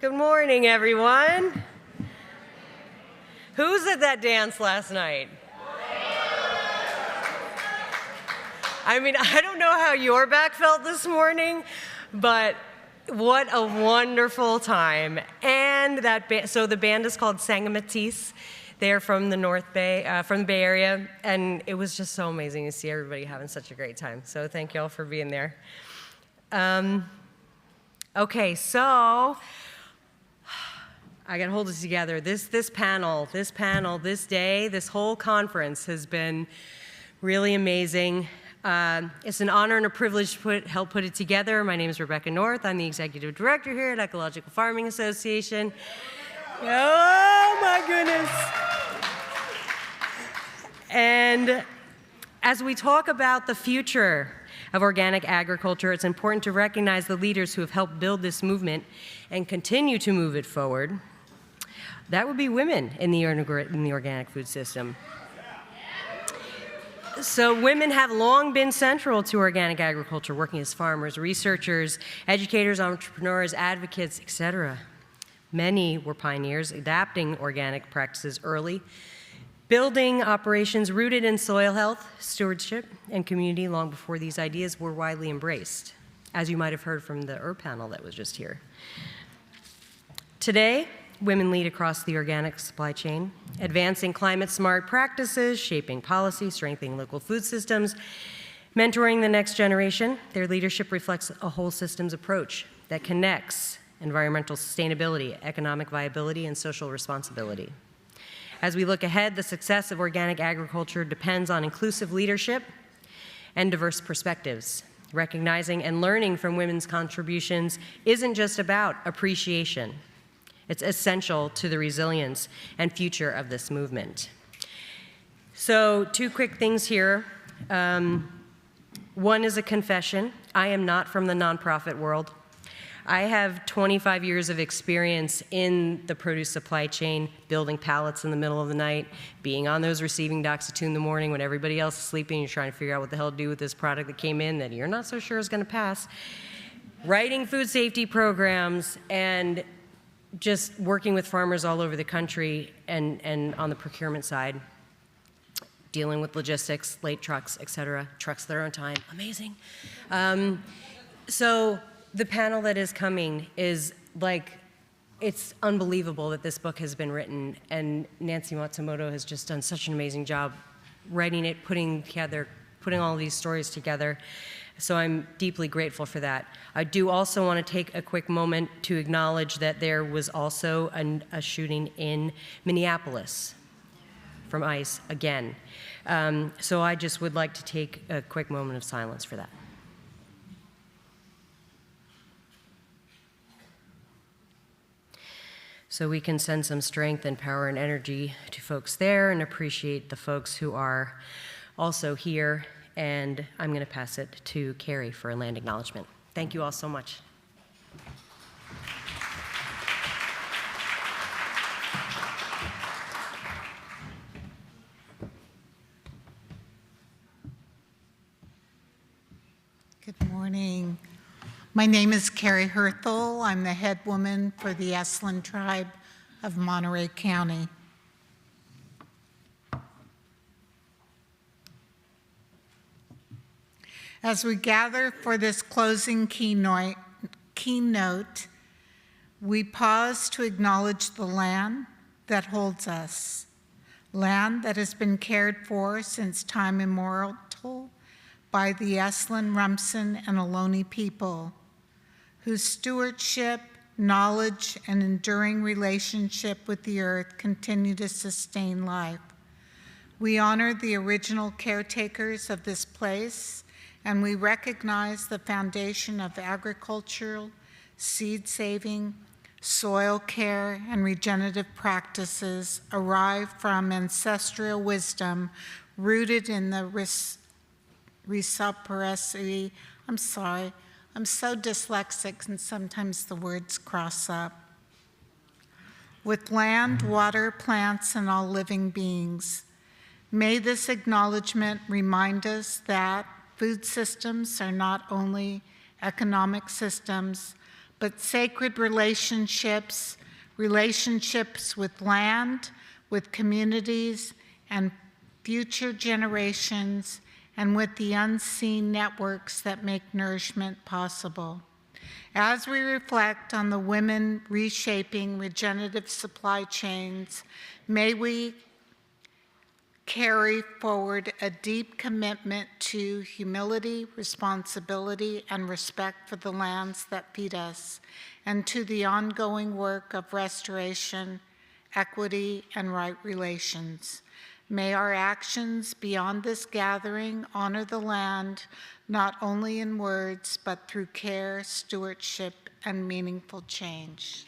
Good morning, everyone. Who's at that dance last night? I mean, I don't know how your back felt this morning, but what a wonderful time. And that so the band is called Sangamatisse. They're from the North Bay, from the Bay Area, and it was just so amazing to see everybody having such a great time. So thank you all for being there. Okay, so I got to hold this together. This panel, this day, this whole conference has been really amazing. It's an honor and a privilege to help put it together. My name is Rebecca North. I'm the executive director here at Ecological Farming Association. Oh my goodness. And as we talk about the future of organic agriculture, it's important to recognize the leaders who have helped build this movement and continue to move it forward. That would be women in the organic food system. So women have long been central to organic agriculture, working as farmers, researchers, educators, entrepreneurs, advocates, etc. Many were pioneers, adapting organic practices early, building operations rooted in soil health, stewardship, and community long before these ideas were widely embraced, as you might have heard from the panel that was just here. Today, women lead across the organic supply chain, advancing climate-smart practices, shaping policy, strengthening local food systems, mentoring the next generation. Their leadership reflects a whole systems approach that connects environmental sustainability, economic viability, and social responsibility. As we look ahead, the success of organic agriculture depends on inclusive leadership and diverse perspectives. Recognizing and learning from women's contributions isn't just about appreciation. It's essential to the resilience and future of this movement. So, two quick things here. One is a confession. I am not from the nonprofit world. I have 25 years of experience in the produce supply chain, building pallets in the middle of the night, being on those receiving docks at 2 in the morning when everybody else is sleeping, you're trying to figure out what the hell to do with this product that came in that you're not so sure is going to pass, writing food safety programs, and just working with farmers all over the country and on the procurement side, dealing with logistics, late trucks, et cetera, trucks that are on time, amazing. So the panel that is coming is like, it's unbelievable that this book has been written, and Nancy Matsumoto has just done such an amazing job writing it, putting all these stories together. So I'm deeply grateful for that. I do also want to take a quick moment to acknowledge that there was also a shooting in Minneapolis from ICE again. So I just would like to take a quick moment of silence for that. So we can send some strength and power and energy to folks there and appreciate the folks who are also here. And I'm going to pass it to Carrie for a land acknowledgement. Thank you all so much. Good morning. My name is Carrie Herthel. I'm the head woman for the Esalen tribe of Monterey County. As we gather for this closing keynote, we pause to acknowledge the land that holds us, land that has been cared for since time immemorial by the Esalen, Rumsen, and Ohlone people, whose stewardship, knowledge, and enduring relationship with the earth continue to sustain life. We honor the original caretakers of this place, and we recognize the foundation of agricultural, seed saving, soil care, and regenerative practices arrive from ancestral wisdom rooted in the reciprocity. I'm sorry, I'm so dyslexic and sometimes the words cross up. With land, water, plants, and all living beings. May this acknowledgement remind us that food systems are not only economic systems, but sacred relationships, relationships with land, with communities, and future generations, and with the unseen networks that make nourishment possible. As we reflect on the women reshaping regenerative supply chains, may we carry forward a deep commitment to humility, responsibility, and respect for the lands that feed us, and to the ongoing work of restoration, equity, and right relations. May our actions beyond this gathering honor the land, not only in words, but through care, stewardship, and meaningful change.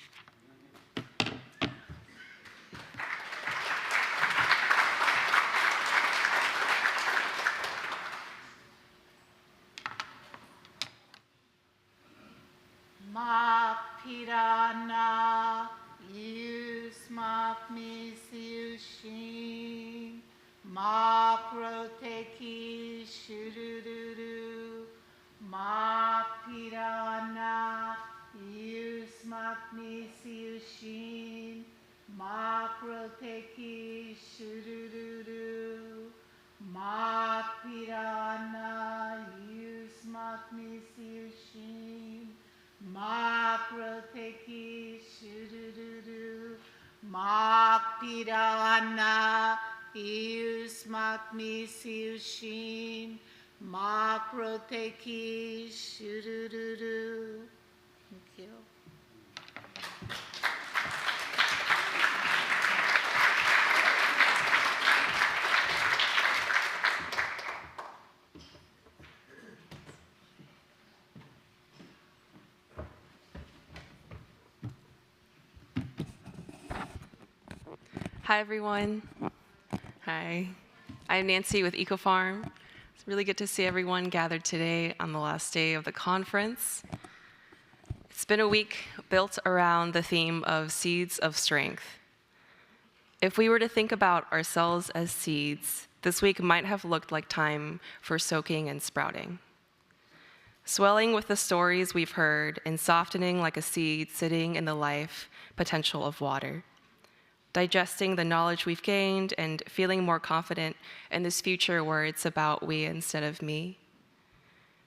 Ma pirana yus mapmi siushin ma proteki shururu ma pirana yus mapmi siushin ma proteki shururu ma pirana yus mapmi siushin ma proteki shururu ma pirana ius makmi siushin ma proteki shururu. Thank you. Hi, everyone. Hi. I'm Nancy with EcoFarm. It's really good to see everyone gathered today on the last day of the conference. It's been a week built around the theme of seeds of strength. If we were to think about ourselves as seeds, this week might have looked like time for soaking and sprouting. Swelling with the stories we've heard and softening like a seed sitting in the life potential of water. Digesting the knowledge we've gained and feeling more confident in this future where it's about we instead of me.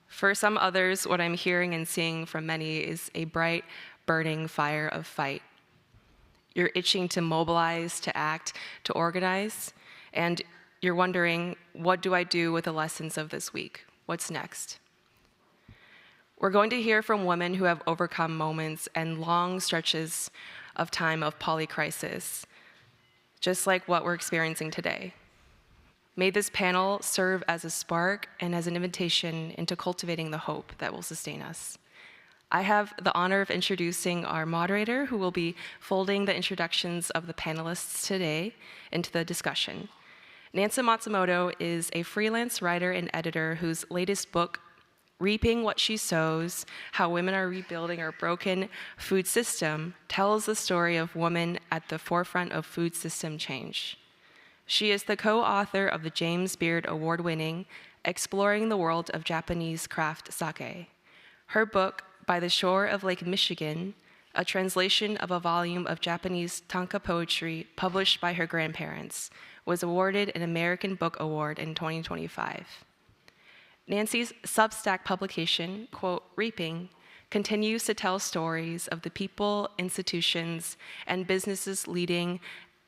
For some others, what I'm hearing and seeing from many is a bright, burning fire of fight. You're itching to mobilize, to act, to organize, and you're wondering, what do I do with the lessons of this week? What's next? We're going to hear from women who have overcome moments and long stretches of time of polycrisis, just like what we're experiencing today. May this panel serve as a spark and as an invitation into cultivating the hope that will sustain us. I have the honor of introducing our moderator, who will be folding the introductions of the panelists today into the discussion. Nancy Matsumoto is a freelance writer and editor whose latest book, Reaping What She Sows, How Women Are Rebuilding Our Broken Food System, tells the story of women at the forefront of food system change. She is the co-author of the James Beard Award-winning Exploring the World of Japanese Craft Sake. Her book, By the Shore of Lake Michigan, a translation of a volume of Japanese tanka poetry published by her grandparents, was awarded an American Book Award in 2025. Nancy's Substack publication, quote, Reaping, continues to tell stories of the people, institutions, and businesses leading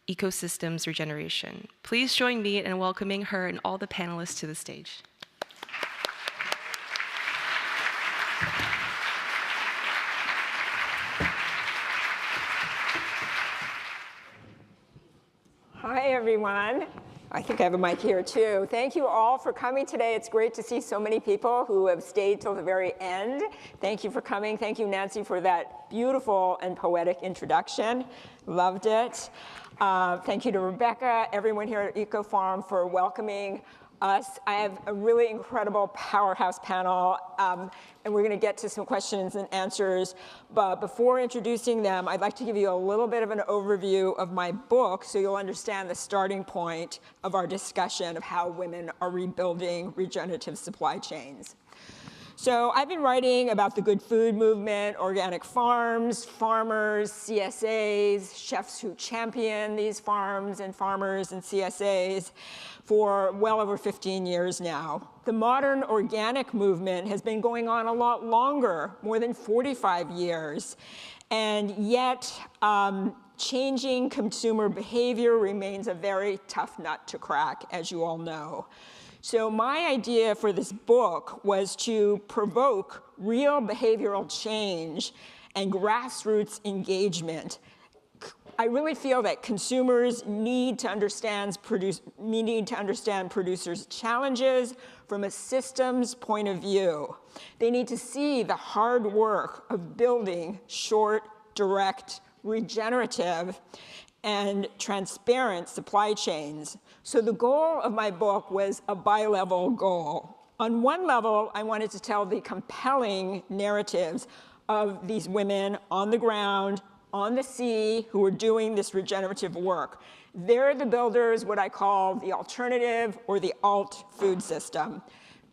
ecosystems regeneration. Please join me in welcoming her and all the panelists to the stage. Hi, everyone. I think I have a mic here, too. Thank you all for coming today. It's great to see so many people who have stayed till the very end. Thank you for coming. Thank you, Nancy, for that beautiful and poetic introduction. Loved it. Thank you to Rebecca, everyone here at EcoFarm for welcoming us. I have a really incredible powerhouse panel, and we're going to get to some questions and answers. But before introducing them, I'd like to give you a little bit of an overview of my book so you'll understand the starting point of our discussion of how women are rebuilding regenerative supply chains. So I've been writing about the good food movement, organic farms, farmers, CSAs, chefs who champion these farms and farmers and CSAs for well over 15 years now. The modern organic movement has been going on a lot longer, more than 45 years. And yet, changing consumer behavior remains a very tough nut to crack, as you all know. So my idea for this book was to provoke real behavioral change and grassroots engagement. I really feel that consumers need to understand producers' challenges from a systems point of view. They need to see the hard work of building short, direct, regenerative, and transparent supply chains. So the goal of my book was a bi-level goal. On one level, I wanted to tell the compelling narratives of these women on the ground, on the sea, who are doing this regenerative work. They're the builders, what I call the alternative or the alt food system.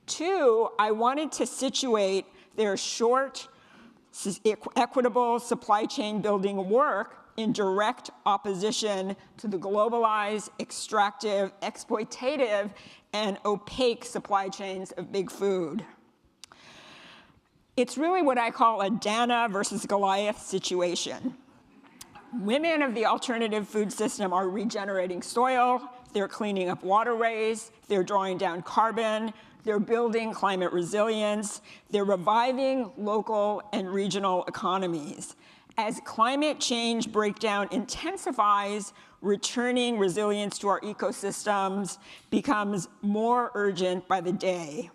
Two, I wanted to situate their short, equitable supply chain building work in direct opposition to the globalized, extractive, exploitative, and opaque supply chains of big food. It's really what I call a Dana versus Goliath situation. Women of the alternative food system are regenerating soil, they're cleaning up waterways, they're drawing down carbon, they're building climate resilience, they're reviving local and regional economies. As climate change breakdown intensifies, returning resilience to our ecosystems becomes more urgent by the day.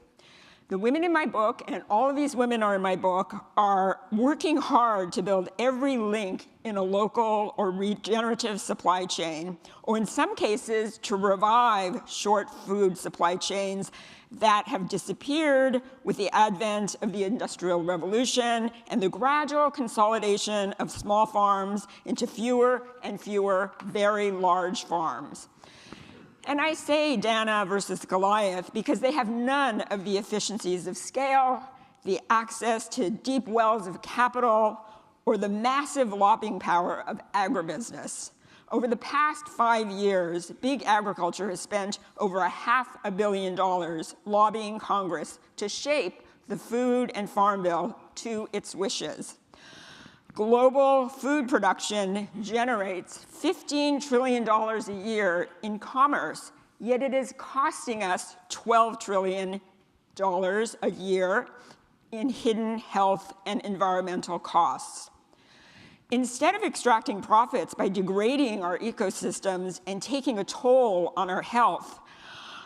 The women in my book, and all of these women are in my book, are working hard to build every link in a local or regenerative supply chain, or in some cases, to revive short food supply chains that have disappeared with the advent of the Industrial Revolution and the gradual consolidation of small farms into fewer and fewer very large farms. And I say Dana versus Goliath because they have none of the efficiencies of scale, the access to deep wells of capital, or the massive lobbying power of agribusiness. Over the past 5 years, big agriculture has spent over $500 million lobbying Congress to shape the Food and Farm Bill to its wishes. Global food production generates $15 trillion a year in commerce, yet it is costing us $12 trillion a year in hidden health and environmental costs. Instead of extracting profits by degrading our ecosystems and taking a toll on our health,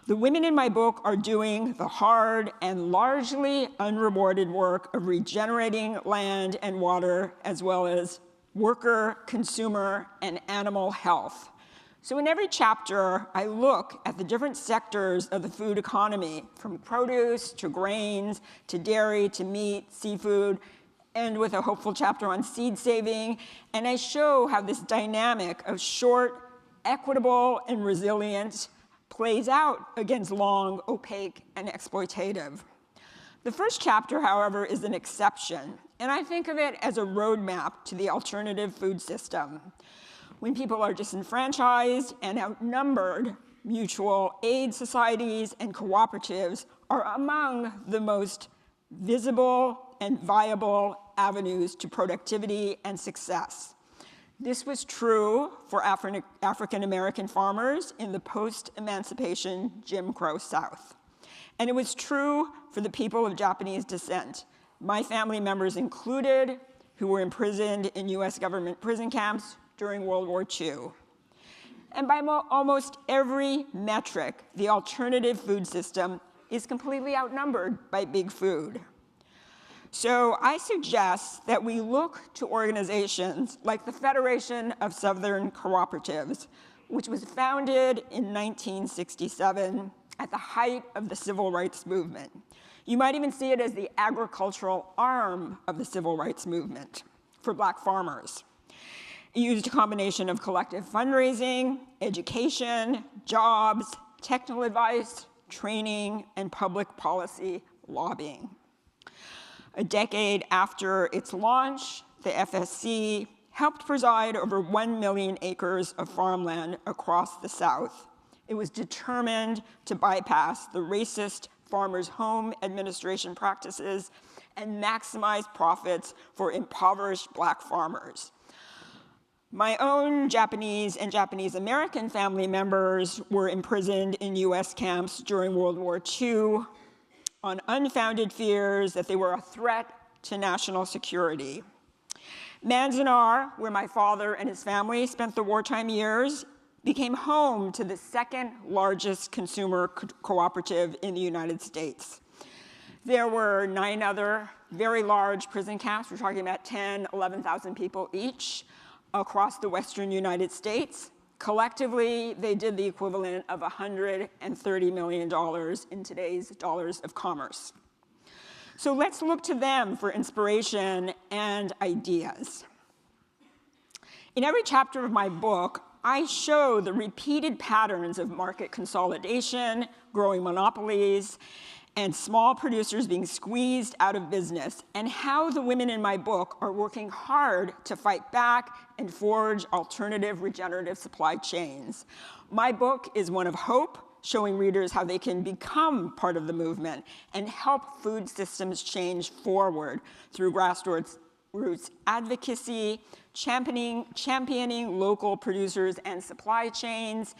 the women in my book are doing the hard and largely unrewarded work of regenerating land and water, as well as worker, consumer, and animal health. So in every chapter, I look at the different sectors of the food economy, from produce to grains to dairy to meat, seafood, and with a hopeful chapter on seed saving, and I show how this dynamic of short, equitable, and resilient plays out against long, opaque, and exploitative. The first chapter, however, is an exception, and I think of it as a roadmap to the alternative food system. When people are disenfranchised and outnumbered, mutual aid societies and cooperatives are among the most visible and viable avenues to productivity and success. This was true for African American farmers in the post-emancipation Jim Crow South. And it was true for the people of Japanese descent, my family members included, who were imprisoned in US government prison camps during World War II. And by almost every metric, the alternative food system is completely outnumbered by big food. So I suggest that we look to organizations like the Federation of Southern Cooperatives, which was founded in 1967 at the height of the civil rights movement. You might even see it as the agricultural arm of the civil rights movement for Black farmers. It used a combination of collective fundraising, education, jobs, technical advice, training, and public policy lobbying. A decade after its launch, the FSC helped preside over 1 million acres of farmland across the South. It was determined to bypass the racist farmers' home administration practices and maximize profits for impoverished Black farmers. My own Japanese and Japanese American family members were imprisoned in US camps during World War II on unfounded fears that they were a threat to national security. Manzanar, where my father and his family spent the wartime years, became home to the second largest consumer cooperative in the United States. There were 9 other very large prison camps, we're talking about 10, 11,000 people each, across the western United States. Collectively, they did the equivalent of $130 million in today's dollars of commerce. So let's look to them for inspiration and ideas. In every chapter of my book, I show the repeated patterns of market consolidation, growing monopolies, and small producers being squeezed out of business, and how the women in my book are working hard to fight back and forge alternative regenerative supply chains. My book is one of hope, showing readers how they can become part of the movement and help food systems change forward through grassroots advocacy, championing local producers and supply chains,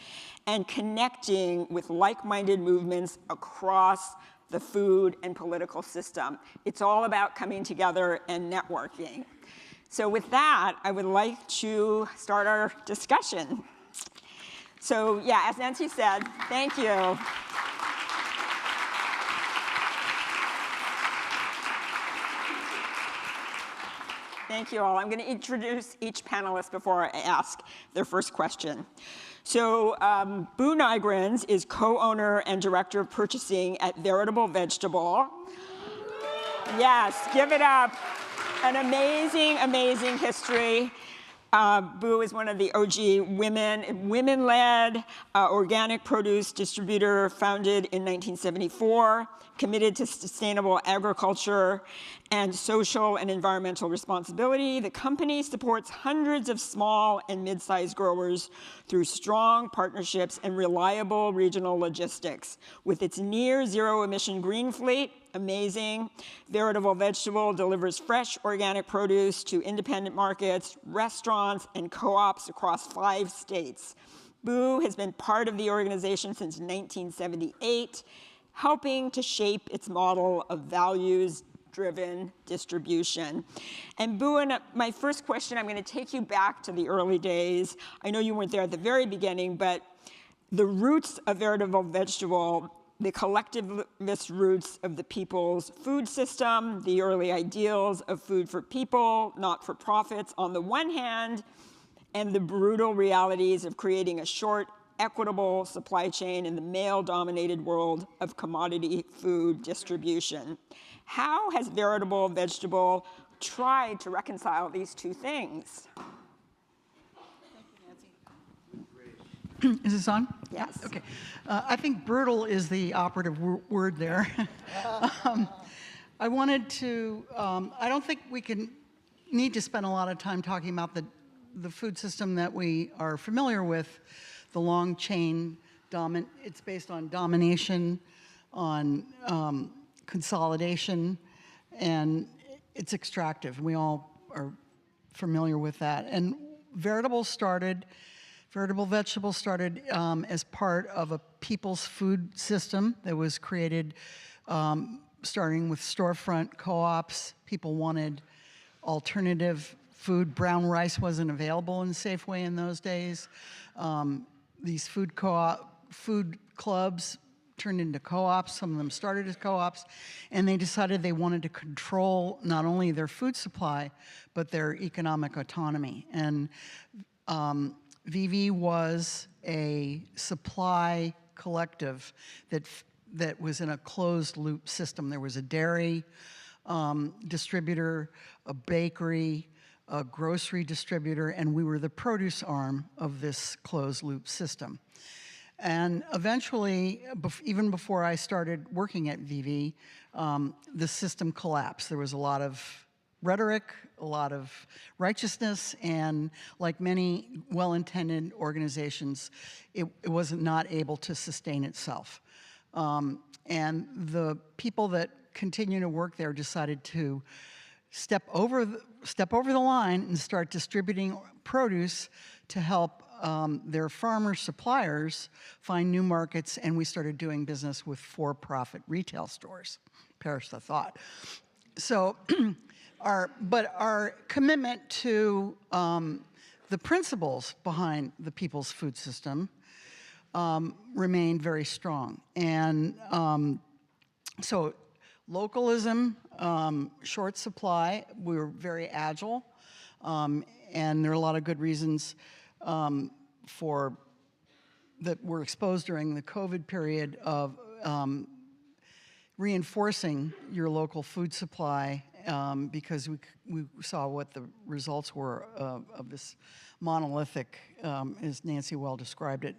and connecting with like-minded movements across the food and political system. It's all about coming together and networking. So with that, I would like to start our discussion. So yeah, as Nancy said, thank you. Thank you all. I'm going to introduce each panelist before I ask their first question. So Boo Nygrens is co-owner and director of purchasing at Veritable Vegetable. Yes, give it up. An amazing, amazing history. Boo is one of the OG women-led organic produce distributor founded in 1974, committed to sustainable agriculture and social and environmental responsibility. The company supports hundreds of small and mid-sized growers through strong partnerships and reliable regional logistics. With its near zero emission green fleet, amazing, Veritable Vegetable delivers fresh organic produce to independent markets, restaurants, and co-ops across 5 states. Boo has been part of the organization since 1978, helping to shape its model of values-driven distribution. And Boo, and my first question, I'm going to take you back to the early days. I know you weren't there at the very beginning, but the roots of Veritable Vegetable, the collectivist roots of the people's food system, the early ideals of food for people, not for profits on the one hand, and the brutal realities of creating a short, equitable supply chain in the male-dominated world of commodity food distribution. How has Veritable Vegetable tried to reconcile these two things? Is this on? Yes. Okay. I think brutal is the operative word there. I wanted to, I don't think we need to spend a lot of time talking about the food system that we are familiar with, the long chain, it's based on domination, on consolidation, and it's extractive. We all are familiar with that. And Veritable Vegetable started as part of a people's food system that was created starting with storefront co-ops. People wanted alternative food. Brown rice wasn't available in Safeway in those days. These food clubs turned into co-ops. Some of them started as co-ops, and they decided they wanted to control not only their food supply, but their economic autonomy. And VV was a supply collective that was in a closed loop system. There was a dairy distributor, a bakery, a grocery distributor, and we were the produce arm of this closed loop system. And eventually, even before I started working at VV, the system collapsed. There was a lot of rhetoric, a lot of righteousness, and like many well-intended organizations, it was not able to sustain itself. And the people that continue to work there decided to step over the line and start distributing produce to help their farmer suppliers find new markets, and we started doing business with for-profit retail stores. Perish the thought. So, our commitment to the principles behind the People's Food System remained very strong. And so localism, short supply, we were very agile, and there are a lot of good reasons for that were exposed during the COVID period of reinforcing your local food supply, because we saw what the results were of this monolithic, as Nancy well described it,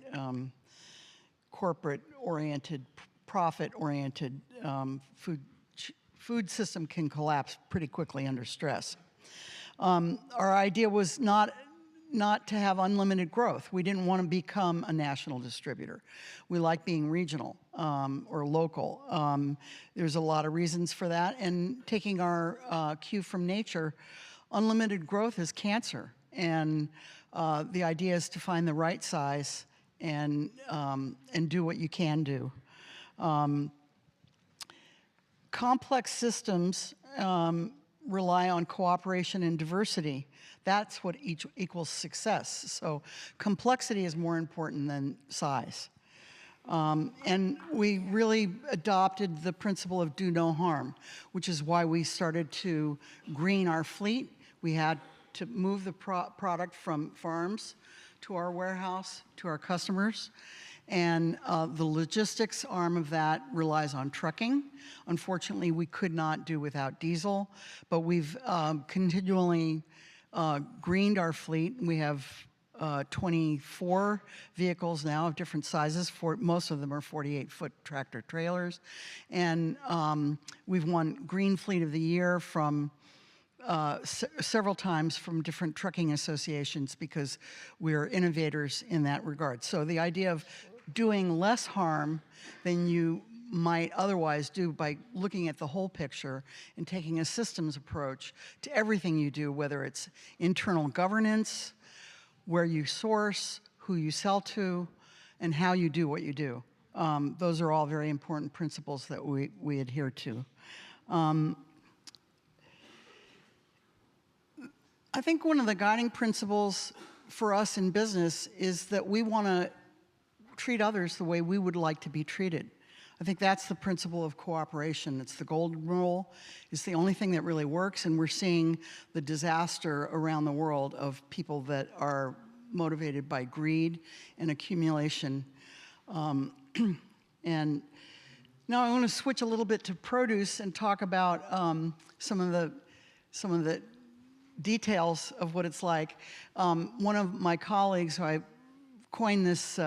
corporate-oriented, profit-oriented food system can collapse pretty quickly under stress. Our idea was not to have unlimited growth. We didn't want to become a national distributor. We like being regional or local. There's a lot of reasons for that, and taking our cue from nature, unlimited growth is cancer, and the idea is to find the right size and do what you can do. Complex systems rely on cooperation and diversity. That's what equals success. So complexity is more important than size. And we really adopted the principle of do no harm, which is why we started to green our fleet. We had to move the product from farms to our warehouse, to our customers. And the logistics arm of that relies on trucking. Unfortunately, we could not do without diesel, but we've continually greened our fleet. We have 24 vehicles now of different sizes. Most of them are 48-foot tractor trailers. And we've won Green Fleet of the Year from several times from different trucking associations because we're innovators in that regard. So the idea of doing less harm than you might otherwise do by looking at the whole picture and taking a systems approach to everything you do, whether it's internal governance, where you source, who you sell to, and how you do what you do. Those are all very important principles that we adhere to. I think one of the guiding principles for us in business is that we want to treat others the way we would like to be treated. I think that's the principle of cooperation. It's the golden rule. It's the only thing that really works, and we're seeing the disaster around the world of people that are motivated by greed and accumulation. And now I want to switch a little bit to produce and talk about some of the details of what it's like. One of my colleagues, who I coined this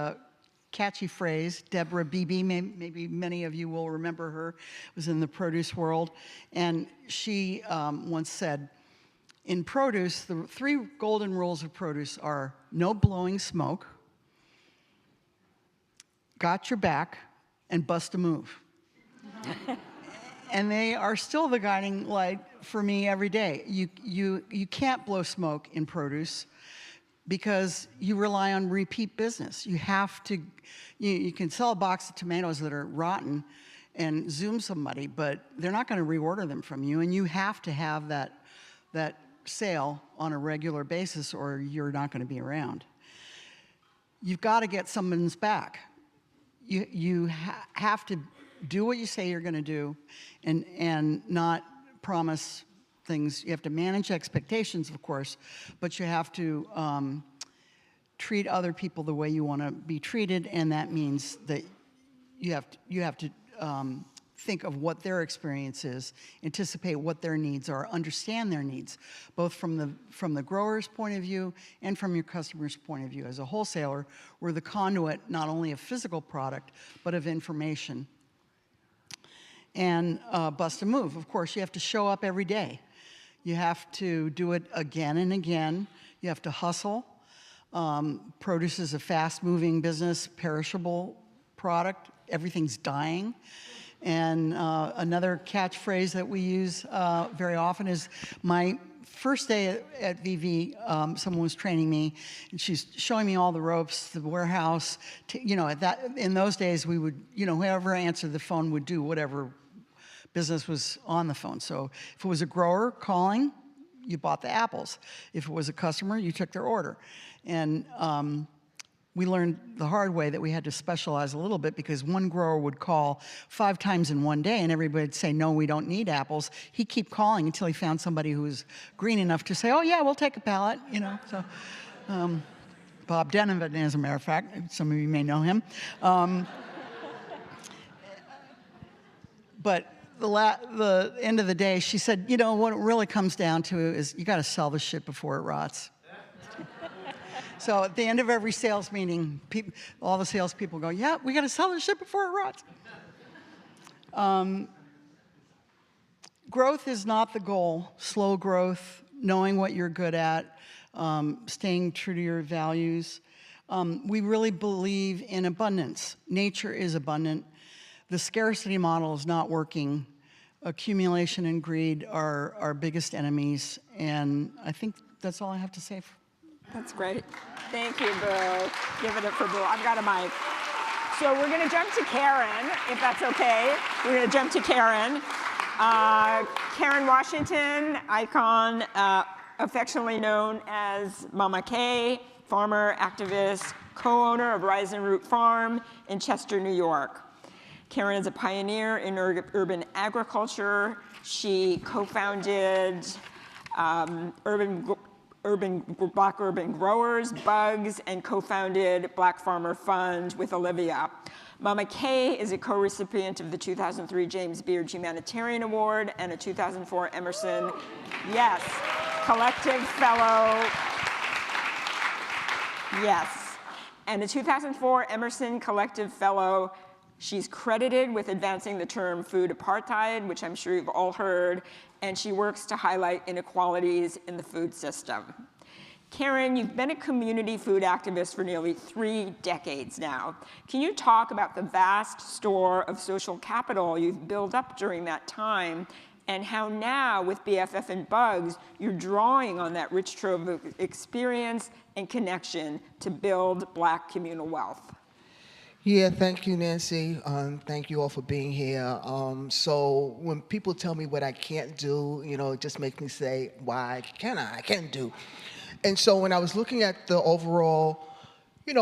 catchy phrase, Deborah Beebe, maybe many of you will remember her, was in the produce world, and she once said, in produce, the 3 golden rules of produce are no blowing smoke, got your back, and bust a move. And they are still the guiding light for me every day. You can't blow smoke in produce because you rely on repeat business. You have to, you can sell a box of tomatoes that are rotten and Zoom somebody, but they're not going to reorder them from you, and you have to have that sale on a regular basis or you're not going to be around. You've got to get someone's back. You have to do what you say you're going to do and not promise things. You have to manage expectations, of course, but you have to treat other people the way you want to be treated, and that means that you have to think of what their experience is, anticipate what their needs are, understand their needs, both from the grower's point of view and from your customer's point of view. As a wholesaler, we're the conduit not only of physical product, but of information. And bust a move. Of course, you have to show up every day. You have to do it again and again. You have to hustle. Produce is a fast-moving business, perishable product. Everything's dying. And another catchphrase that we use very often is, my first day at VV, someone was training me, and she's showing me all the ropes, the warehouse. In those days, we would, whoever answered the phone would do whatever business was on the phone. So if it was a grower calling, you bought the apples. If it was a customer, you took their order. And we learned the hard way that we had to specialize a little bit, because one grower would call 5 times in one day and everybody would say, no, we don't need apples. He'd keep calling until he found somebody who was green enough to say, oh yeah, we'll take a pallet, So Bob Denovan, as a matter of fact, some of you may know him. But the end of the day, she said, what it really comes down to is you got to sell the shit before it rots. So at the end of every sales meeting, all the salespeople go, yeah, we got to sell the shit before it rots. Growth is not the goal. Slow growth, knowing what you're good at, staying true to your values. We really believe in abundance. Nature is abundant. The scarcity model is not working. Accumulation and greed are our biggest enemies. And I think that's all I have to say. That's great. Thank you, Boo. Give it up for Boo. I've got a mic. So we're going to jump to Karen, if that's okay. We're going to jump to Karen. Karen Washington, icon, affectionately known as Mama K, farmer, activist, co-owner of Rise and Root Farm in Chester, New York. Karen is a pioneer in urban agriculture. She co-founded Black Urban Growers, Bugs, and co-founded Black Farmer Fund with Olivia. Mama K is a co-recipient of the 2003 James Beard Humanitarian Award and a 2004 Emerson, yes, Collective Fellow, yes, and a 2004 Emerson Collective Fellow. She's credited with advancing the term food apartheid, which I'm sure you've all heard, and she works to highlight inequalities in the food system. Karen, you've been a community food activist for nearly 3 decades now. Can you talk about the vast store of social capital you've built up during that time, and how now, with BFF and Bugs, you're drawing on that rich trove of experience and connection to build Black communal wealth? Yeah, thank you, Nancy. Thank you all for being here. So when people tell me what I can't do, it just makes me say, why can I? I can do. And so when I was looking at the overall,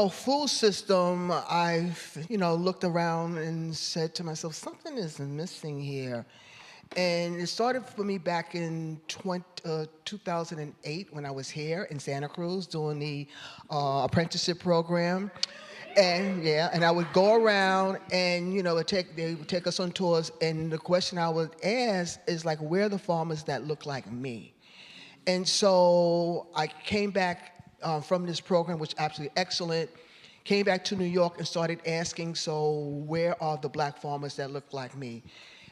food system, I, looked around and said to myself, something is missing here. And it started for me back in 2008 when I was here in Santa Cruz doing the apprenticeship program. And I would go around and, they would take us on tours, and the question I would ask is like, where are the farmers that look like me? And so I came back from this program, which is absolutely excellent, came back to New York and started asking, so where are the Black farmers that look like me?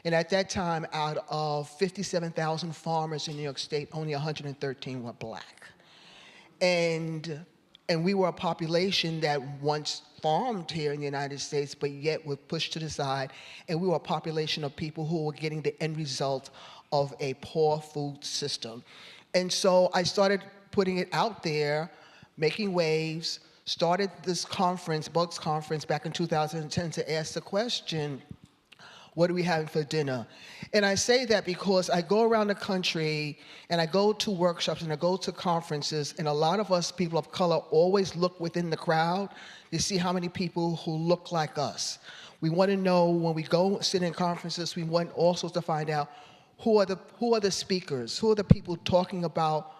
And at that time, out of 57,000 farmers in New York State, only 113 were Black. And we were a population that once farmed here in the United States, but yet were pushed to the side. And we were a population of people who were getting the end result of a poor food system. And so I started putting it out there, making waves, started this conference, Bugs Conference, back in 2010 to ask the question, what are we having for dinner? And I say that because I go around the country and I go to workshops and I go to conferences, and a lot of us people of color always look within the crowd to see how many people who look like us. We want to know when we go sit in conferences, we want also to find out who are the speakers, who are the people talking about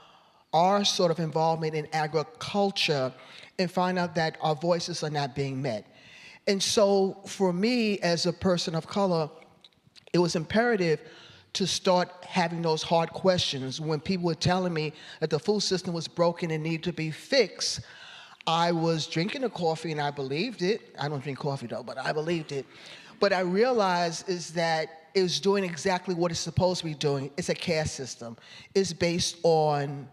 our sort of involvement in agriculture, and find out that our voices are not being met. And so for me, as a person of color, it was imperative to start having those hard questions. When people were telling me that the food system was broken and needed to be fixed, I was drinking the coffee and I believed it. I don't drink coffee though, but I believed it. But I realized is that it was doing exactly what it's supposed to be doing. It's a caste system. It's based on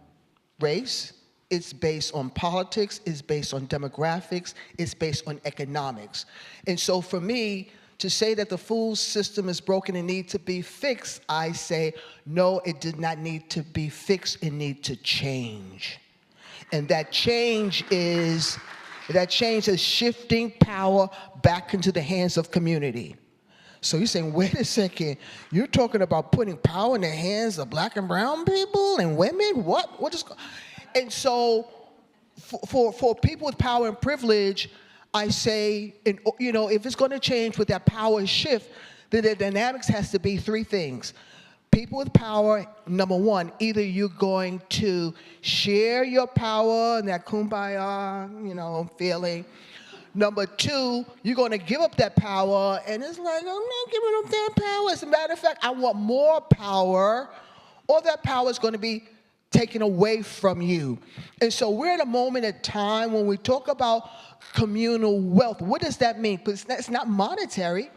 race, it's based on politics, it's based on demographics, it's based on economics. And so for me, to say that the food system is broken and needs to be fixed, I say, no, it did not need to be fixed, it needs to change. And that change is shifting power back into the hands of community. So you're saying, wait a second, you're talking about putting power in the hands of black and brown people and women? What is? And so for people with power and privilege, I say, if it's going to change with that power shift, then the dynamics has to be three things. People with power, number one, either you're going to share your power and that kumbaya, feeling. Number two, you're going to give up that power, and it's like, I'm not giving up that power. As a matter of fact, I want more power, or that power is going to be taken away from you. And so we're at a moment in time when we talk about communal wealth. What does that mean? Because it's not monetary.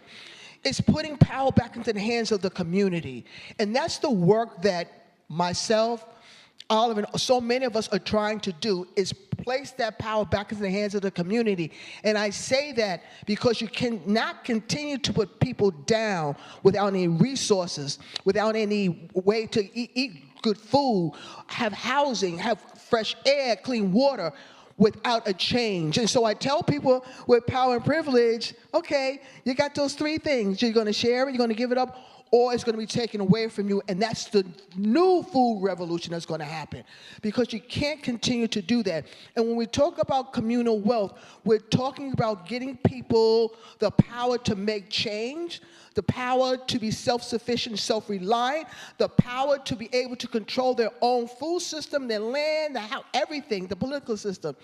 It's putting power back into the hands of the community. And that's the work that myself, Oliver, and so many of us are trying to do, is place that power back into the hands of the community. And I say that because you cannot continue to put people down without any resources, without any way to eat good food, have housing, have fresh air, clean water, without a change. And so I tell people with power and privilege, okay, you got those three things. You're going to share it, you're going to give it up, or it's going to be taken away from you. And that's the new food revolution that's going to happen, because you can't continue to do that. And when we talk about communal wealth, we're talking about getting people the power to make change, the power to be self-sufficient, self-reliant, the power to be able to control their own food system, their land, their house, everything, the political system.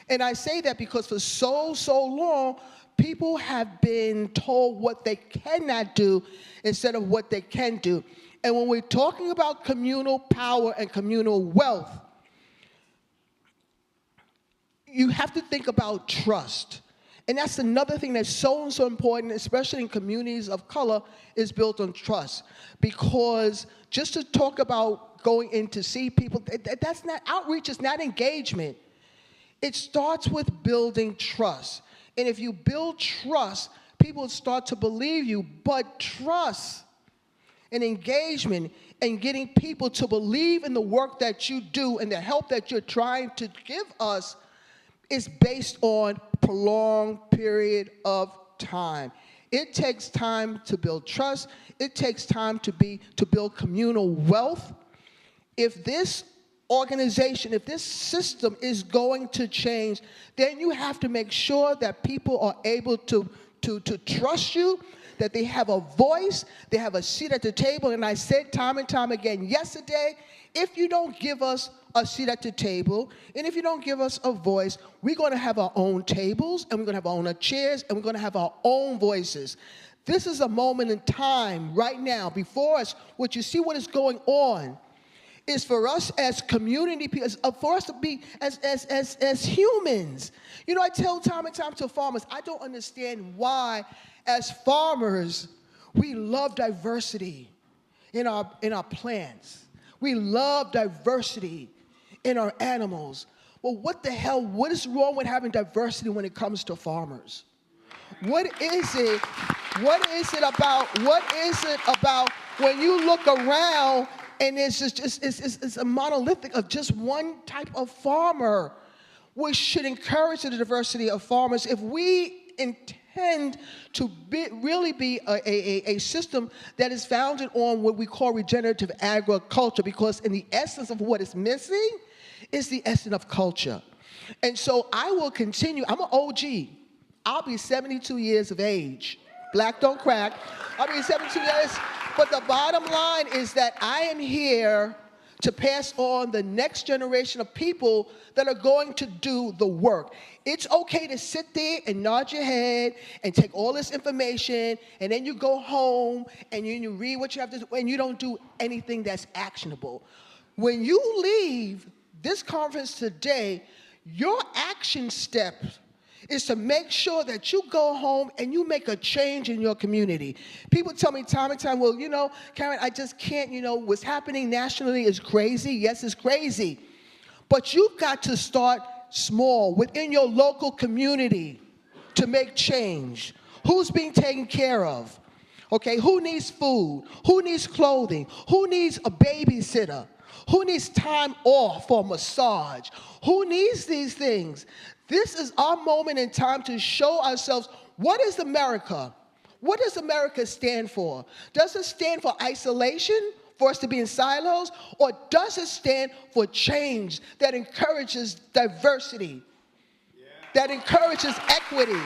And I say that because for so long, people have been told what they cannot do instead of what they can do. And when we're talking about communal power and communal wealth, you have to think about trust. And that's another thing that's so important, especially in communities of color, is built on trust. Because just to talk about going in to see people, that's not outreach, it's not engagement. It starts with building trust. And if you build trust, people start to believe you. But trust and engagement and getting people to believe in the work that you do and the help that you're trying to give us is based on prolonged period of time. It takes time to build trust. It takes time to build communal wealth. If this organization, if this system is going to change, then you have to make sure that people are able to trust you, that they have a voice, they have a seat at the table. And I said time and time again yesterday, if you don't give us a seat at the table, and if you don't give us a voice, we're going to have our own tables, and we're going to have our own chairs, and we're going to have our own voices. This is a moment in time right now before us. What you see, what is going on, is for us as community people, for us to be as humans. I tell time and time to farmers, I don't understand why, as farmers, we love diversity in our plants. We love diversity in our animals. Well, what the hell? What is wrong with having diversity when it comes to farmers? What is it? What is it about when you look around and it's a monolithic of just one type of farmer? We should encourage the diversity of farmers if we intend to really be a system that is founded on what we call regenerative agriculture, because in the essence of what is missing is the essence of culture. And so I will continue. I'm an OG. I'll be 72 years of age. Black don't crack. I'll be 72 years. But the bottom line is that I am here to pass on the next generation of people that are going to do the work. It's okay to sit there and nod your head and take all this information, and then you go home and you read what you have to do, and you don't do anything that's actionable. When you leave this conference today, your action step is to make sure that you go home and you make a change in your community. People tell me time and time, well, you know, Karen, I just can't, you know, what's happening nationally is crazy. Yes, it's crazy. But you've got to start small within your local community to make change. Who's being taken care of? Okay, who needs food? Who needs clothing? Who needs a babysitter? Who needs time off for a massage? Who needs these things? This is our moment in time to show ourselves, what is America? What does America stand for? Does it stand for isolation, for us to be in silos? Or does it stand for change that encourages diversity, that encourages equity?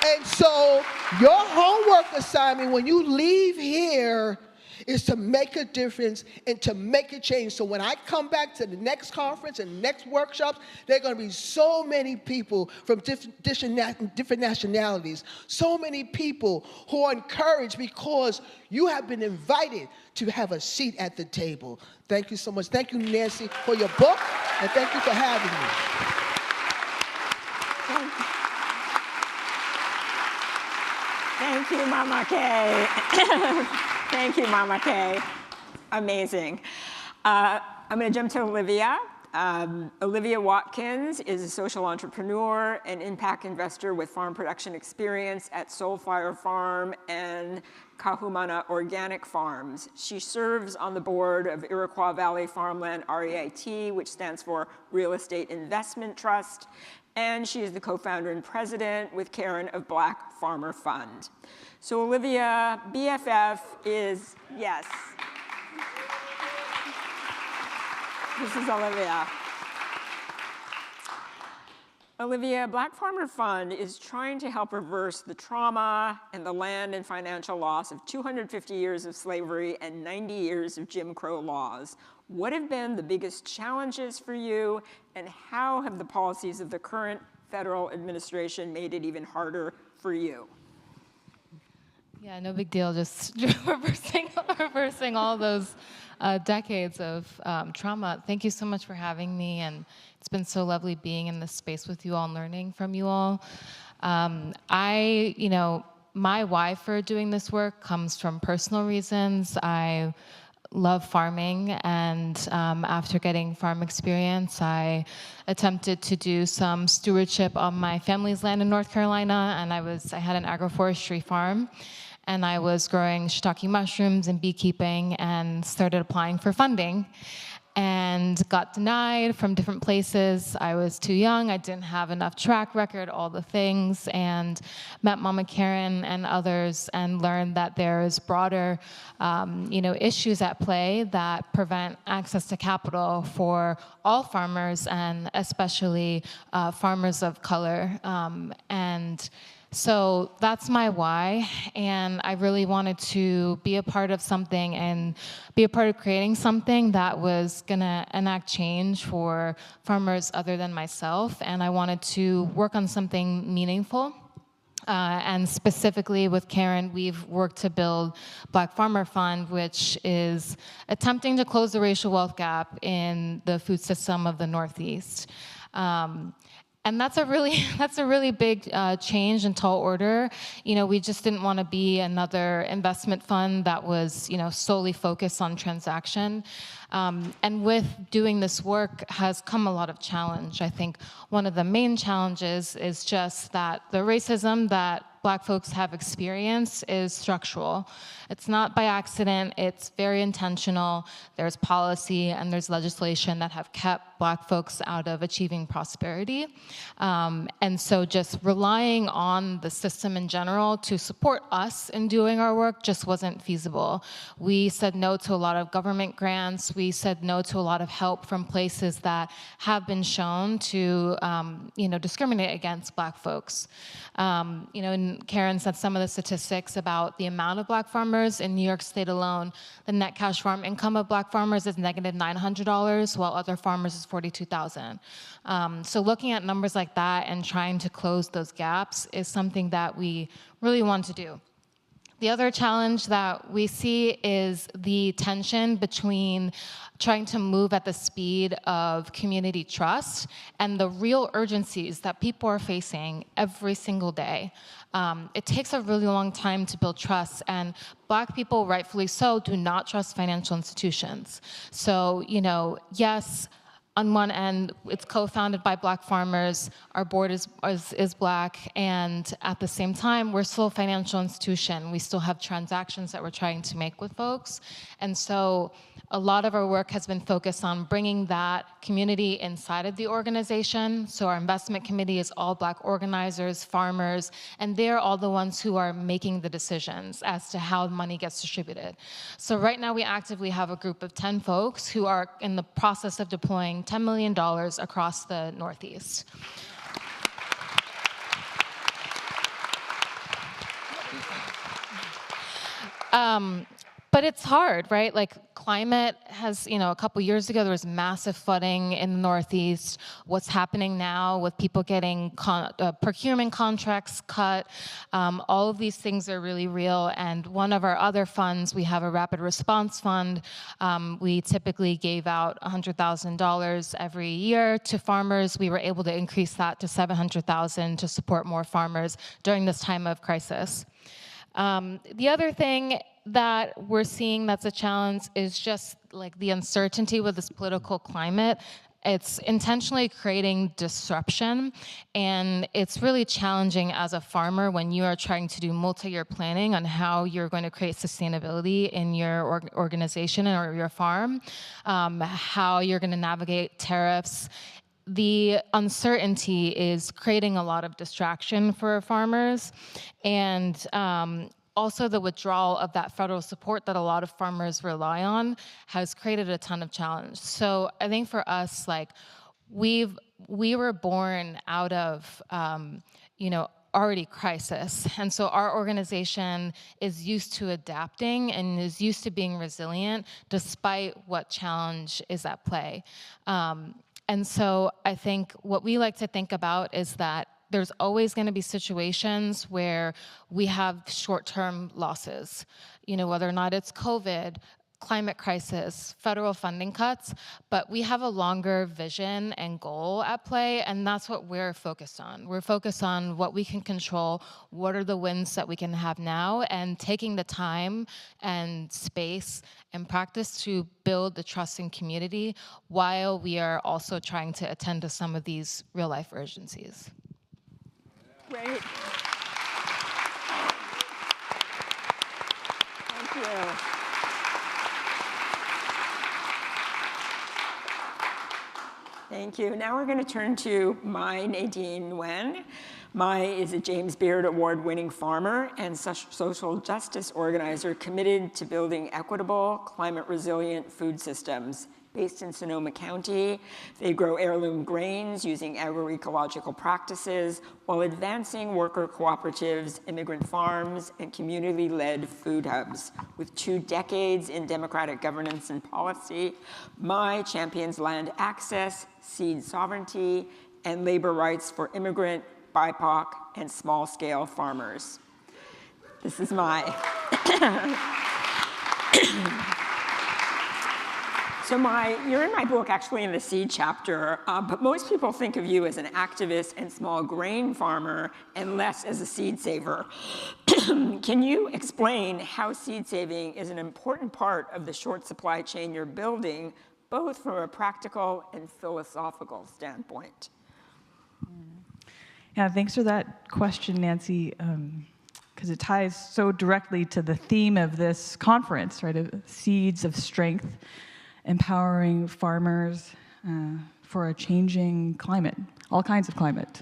And so your homework assignment when you leave here is to make a difference and to make a change. So when I come back to the next conference and next workshops, there are going to be so many people from different nationalities, so many people who are encouraged because you have been invited to have a seat at the table. Thank you so much. Thank you, Nancy, for your book, and thank you for having me. Thank you, Mama Kay. Thank you, Mama Kay. Amazing. I'm going to jump to Olivia. Olivia Watkins is a social entrepreneur and impact investor with farm production experience at Soulfire Farm and Kahumana Organic Farms. She serves on the board of Iroquois Valley Farmland REIT, which stands for Real Estate Investment Trust, and she is the co-founder and president with Karen of Black Farmer Fund. So Olivia, BFF is, yes. This is Olivia. Olivia, Black Farmer Fund is trying to help reverse the trauma and the land and financial loss of 250 years of slavery and 90 years of Jim Crow laws. What have been the biggest challenges for you, and how have the policies of the current federal administration made it even harder for you? Yeah, no big deal, just reversing all those decades of trauma. Thank you so much for having me, and it's been so lovely being in this space with you all and learning from you all. My why for doing this work comes from personal reasons. I love farming, and after getting farm experience, I attempted to do some stewardship on my family's land in North Carolina, and I had an agroforestry farm, and I was growing shiitake mushrooms and beekeeping, and started applying for funding, and got denied from different places. I was too young, I didn't have enough track record, all the things, and met Mama Karen and others and learned that there's broader issues at play that prevent access to capital for all farmers, and especially farmers of color. So that's my why, and I really wanted to be a part of something and be a part of creating something that was gonna enact change for farmers other than myself, and I wanted to work on something meaningful. And specifically with Karen, we've worked to build Black Farmer Fund, which is attempting to close the racial wealth gap in the food system of the Northeast. And that's a really big change and tall order. We just didn't want to be another investment fund that was, solely focused on transaction. And with doing this work has come a lot of challenge. I think one of the main challenges is just that the racism that Black folks have experienced is structural. It's not by accident, it's very intentional. There's policy and there's legislation that have kept Black folks out of achieving prosperity. And so just relying on the system in general to support us in doing our work just wasn't feasible. We said no to a lot of government grants. We said no to a lot of help from places that have been shown to discriminate against Black folks. In Karen said some of the statistics about the amount of Black farmers in New York State alone. The net cash farm income of Black farmers is negative $900, while other farmers is $42,000. So looking at numbers like that and trying to close those gaps is something that we really want to do. The other challenge that we see is the tension between trying to move at the speed of community trust and the real urgencies that people are facing every single day. It takes a really long time to build trust, and Black people, rightfully so, do not trust financial institutions. So, yes, on one end, it's co-founded by Black farmers, our board is Black, and at the same time, we're still a financial institution. We still have transactions that we're trying to make with folks. And so a lot of our work has been focused on bringing that community inside of the organization. So our investment committee is all Black organizers, farmers, and they're all the ones who are making the decisions as to how money gets distributed. So right now we actively have a group of 10 folks who are in the process of deploying $10 million across the Northeast. But it's hard, right? Like climate has, a couple years ago, there was massive flooding in the Northeast. What's happening now with people getting procurement contracts cut, all of these things are really real. And one of our other funds, we have a rapid response fund. We typically gave out $100,000 every year to farmers. We were able to increase that to $700,000 to support more farmers during this time of crisis. The other thing that we're seeing that's a challenge is just like the uncertainty with this political climate. It's intentionally creating disruption, and it's really challenging as a farmer when you are trying to do multi-year planning on how you're going to create sustainability in your organization or your farm, how you're going to navigate tariffs. The uncertainty is creating a lot of distraction for farmers, and also the withdrawal of that federal support that a lot of farmers rely on has created a ton of challenge. So I think for us, like we were born out of already crisis, and so our organization is used to adapting and is used to being resilient despite what challenge is at play. And so I think what we like to think about is that there's always going to be situations where we have short-term losses, whether or not it's COVID, climate crisis, federal funding cuts, but we have a longer vision and goal at play, and that's what we're focused on. We're focused on what we can control, what are the wins that we can have now, and taking the time and space and practice to build the trust in community while we are also trying to attend to some of these real-life urgencies. Great. Thank you. Thank you. Now we're going to turn to Mai Nguyen. Mai is a James Beard Award-winning farmer and social justice organizer committed to building equitable, climate-resilient food systems. Based in Sonoma County, they grow heirloom grains using agroecological practices while advancing worker cooperatives, immigrant farms, and community-led food hubs. With 2 decades in democratic governance and policy, Mai champions land access, seed sovereignty, and labor rights for immigrant, BIPOC, and small-scale farmers. This is Mai. So Mai, you're in my book actually in the seed chapter, but most people think of you as an activist and small grain farmer and less as a seed saver. Can you explain how seed saving is an important part of the short supply chain you're building, both from a practical and philosophical standpoint? Yeah, thanks for that question, Nancy, because it ties so directly to the theme of this conference, right, of seeds of strength, empowering farmers for a changing climate, all kinds of climate.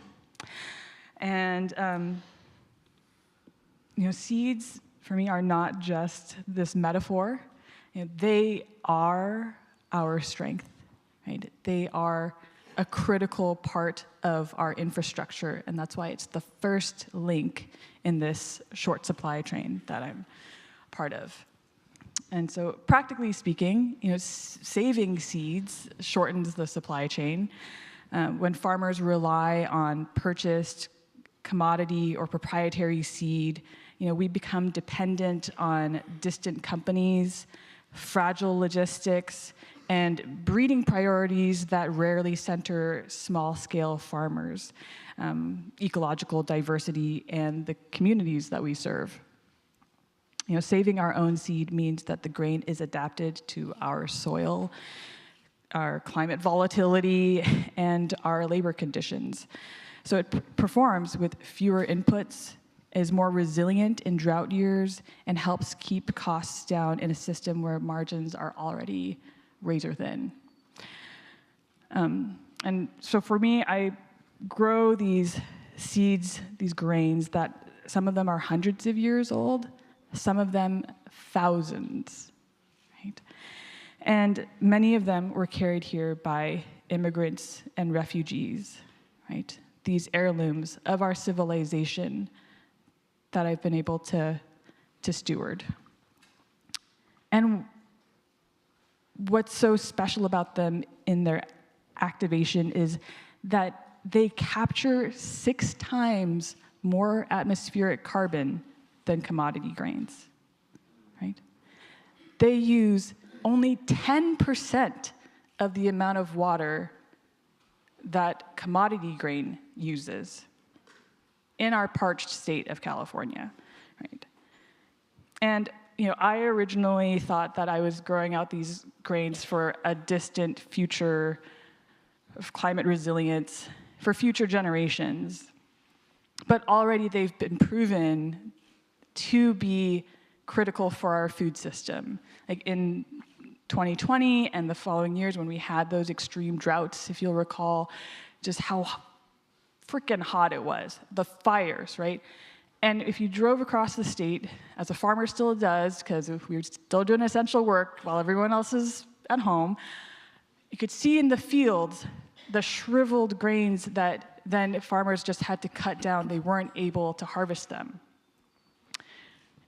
And seeds for me are not just this metaphor. They are our strength, right? They are a critical part of our infrastructure, and that's why it's the first link in this short supply chain that I'm part of. And so practically speaking, saving seeds shortens the supply chain. When farmers rely on purchased commodity or proprietary seed, we become dependent on distant companies, fragile logistics, and breeding priorities that rarely center small-scale farmers, ecological diversity, and the communities that we serve. Saving our own seed means that the grain is adapted to our soil, our climate volatility, and our labor conditions. So it performs with fewer inputs, is more resilient in drought years, and helps keep costs down in a system where margins are already razor thin. And so for me, I grow these seeds, these grains, that some of them are hundreds of years old, some of them thousands, right? And many of them were carried here by immigrants and refugees, right? These heirlooms of our civilization that I've been able to steward. And what's so special about them in their activation is that they capture 6 times more atmospheric carbon than commodity grains, right? They use only 10% of the amount of water that commodity grain uses in our parched state of California, right? And I originally thought that I was growing out these grains for a distant future of climate resilience for future generations. But already they've been proven to be critical for our food system. Like in 2020 and the following years when we had those extreme droughts, if you'll recall, just how freaking hot it was, the fires, right? And if you drove across the state, as a farmer still does, because we were still doing essential work while everyone else is at home, you could see in the fields the shriveled grains that then farmers just had to cut down. They weren't able to harvest them.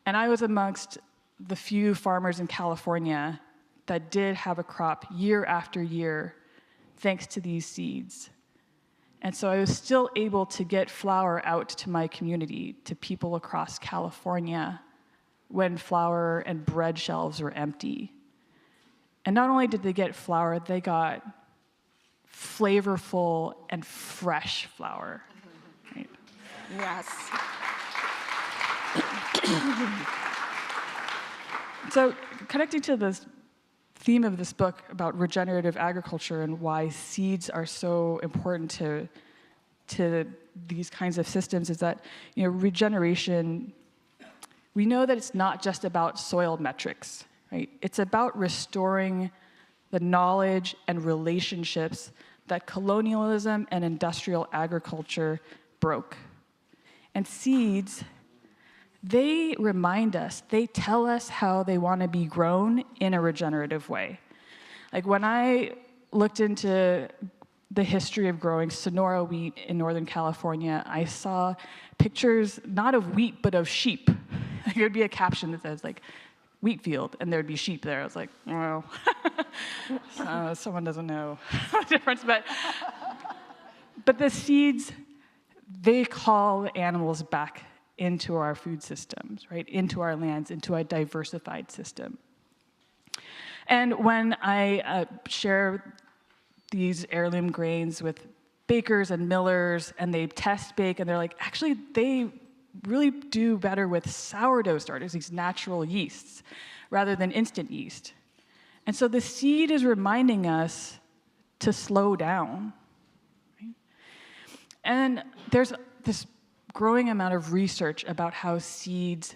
And I was amongst the few farmers in California that did have a crop year after year thanks to these seeds. And so I was still able to get flour out to my community, to people across California, when flour and bread shelves were empty. And not only did they get flour, they got flavorful and fresh flour. Right? Yes. So connecting to this theme of this book about regenerative agriculture and why seeds are so important to these kinds of systems is that regeneration, we know that it's not just about soil metrics, right? It's about restoring the knowledge and relationships that colonialism and industrial agriculture broke. And seeds, they remind us, they tell us how they want to be grown in a regenerative way. Like when I looked into the history of growing Sonora wheat in Northern California, I saw pictures not of wheat, but of sheep. There would be a caption that says like, wheat field, and there would be sheep there. I was like, well, someone doesn't know the difference. But the seeds, they call animals back into our food systems, right? Into our lands, into a diversified system. And when I share these heirloom grains with bakers and millers, and they test bake, and they're like, actually, they really do better with sourdough starters, these natural yeasts, rather than instant yeast. And so the seed is reminding us to slow down. Right? And there's this growing amount of research about how seeds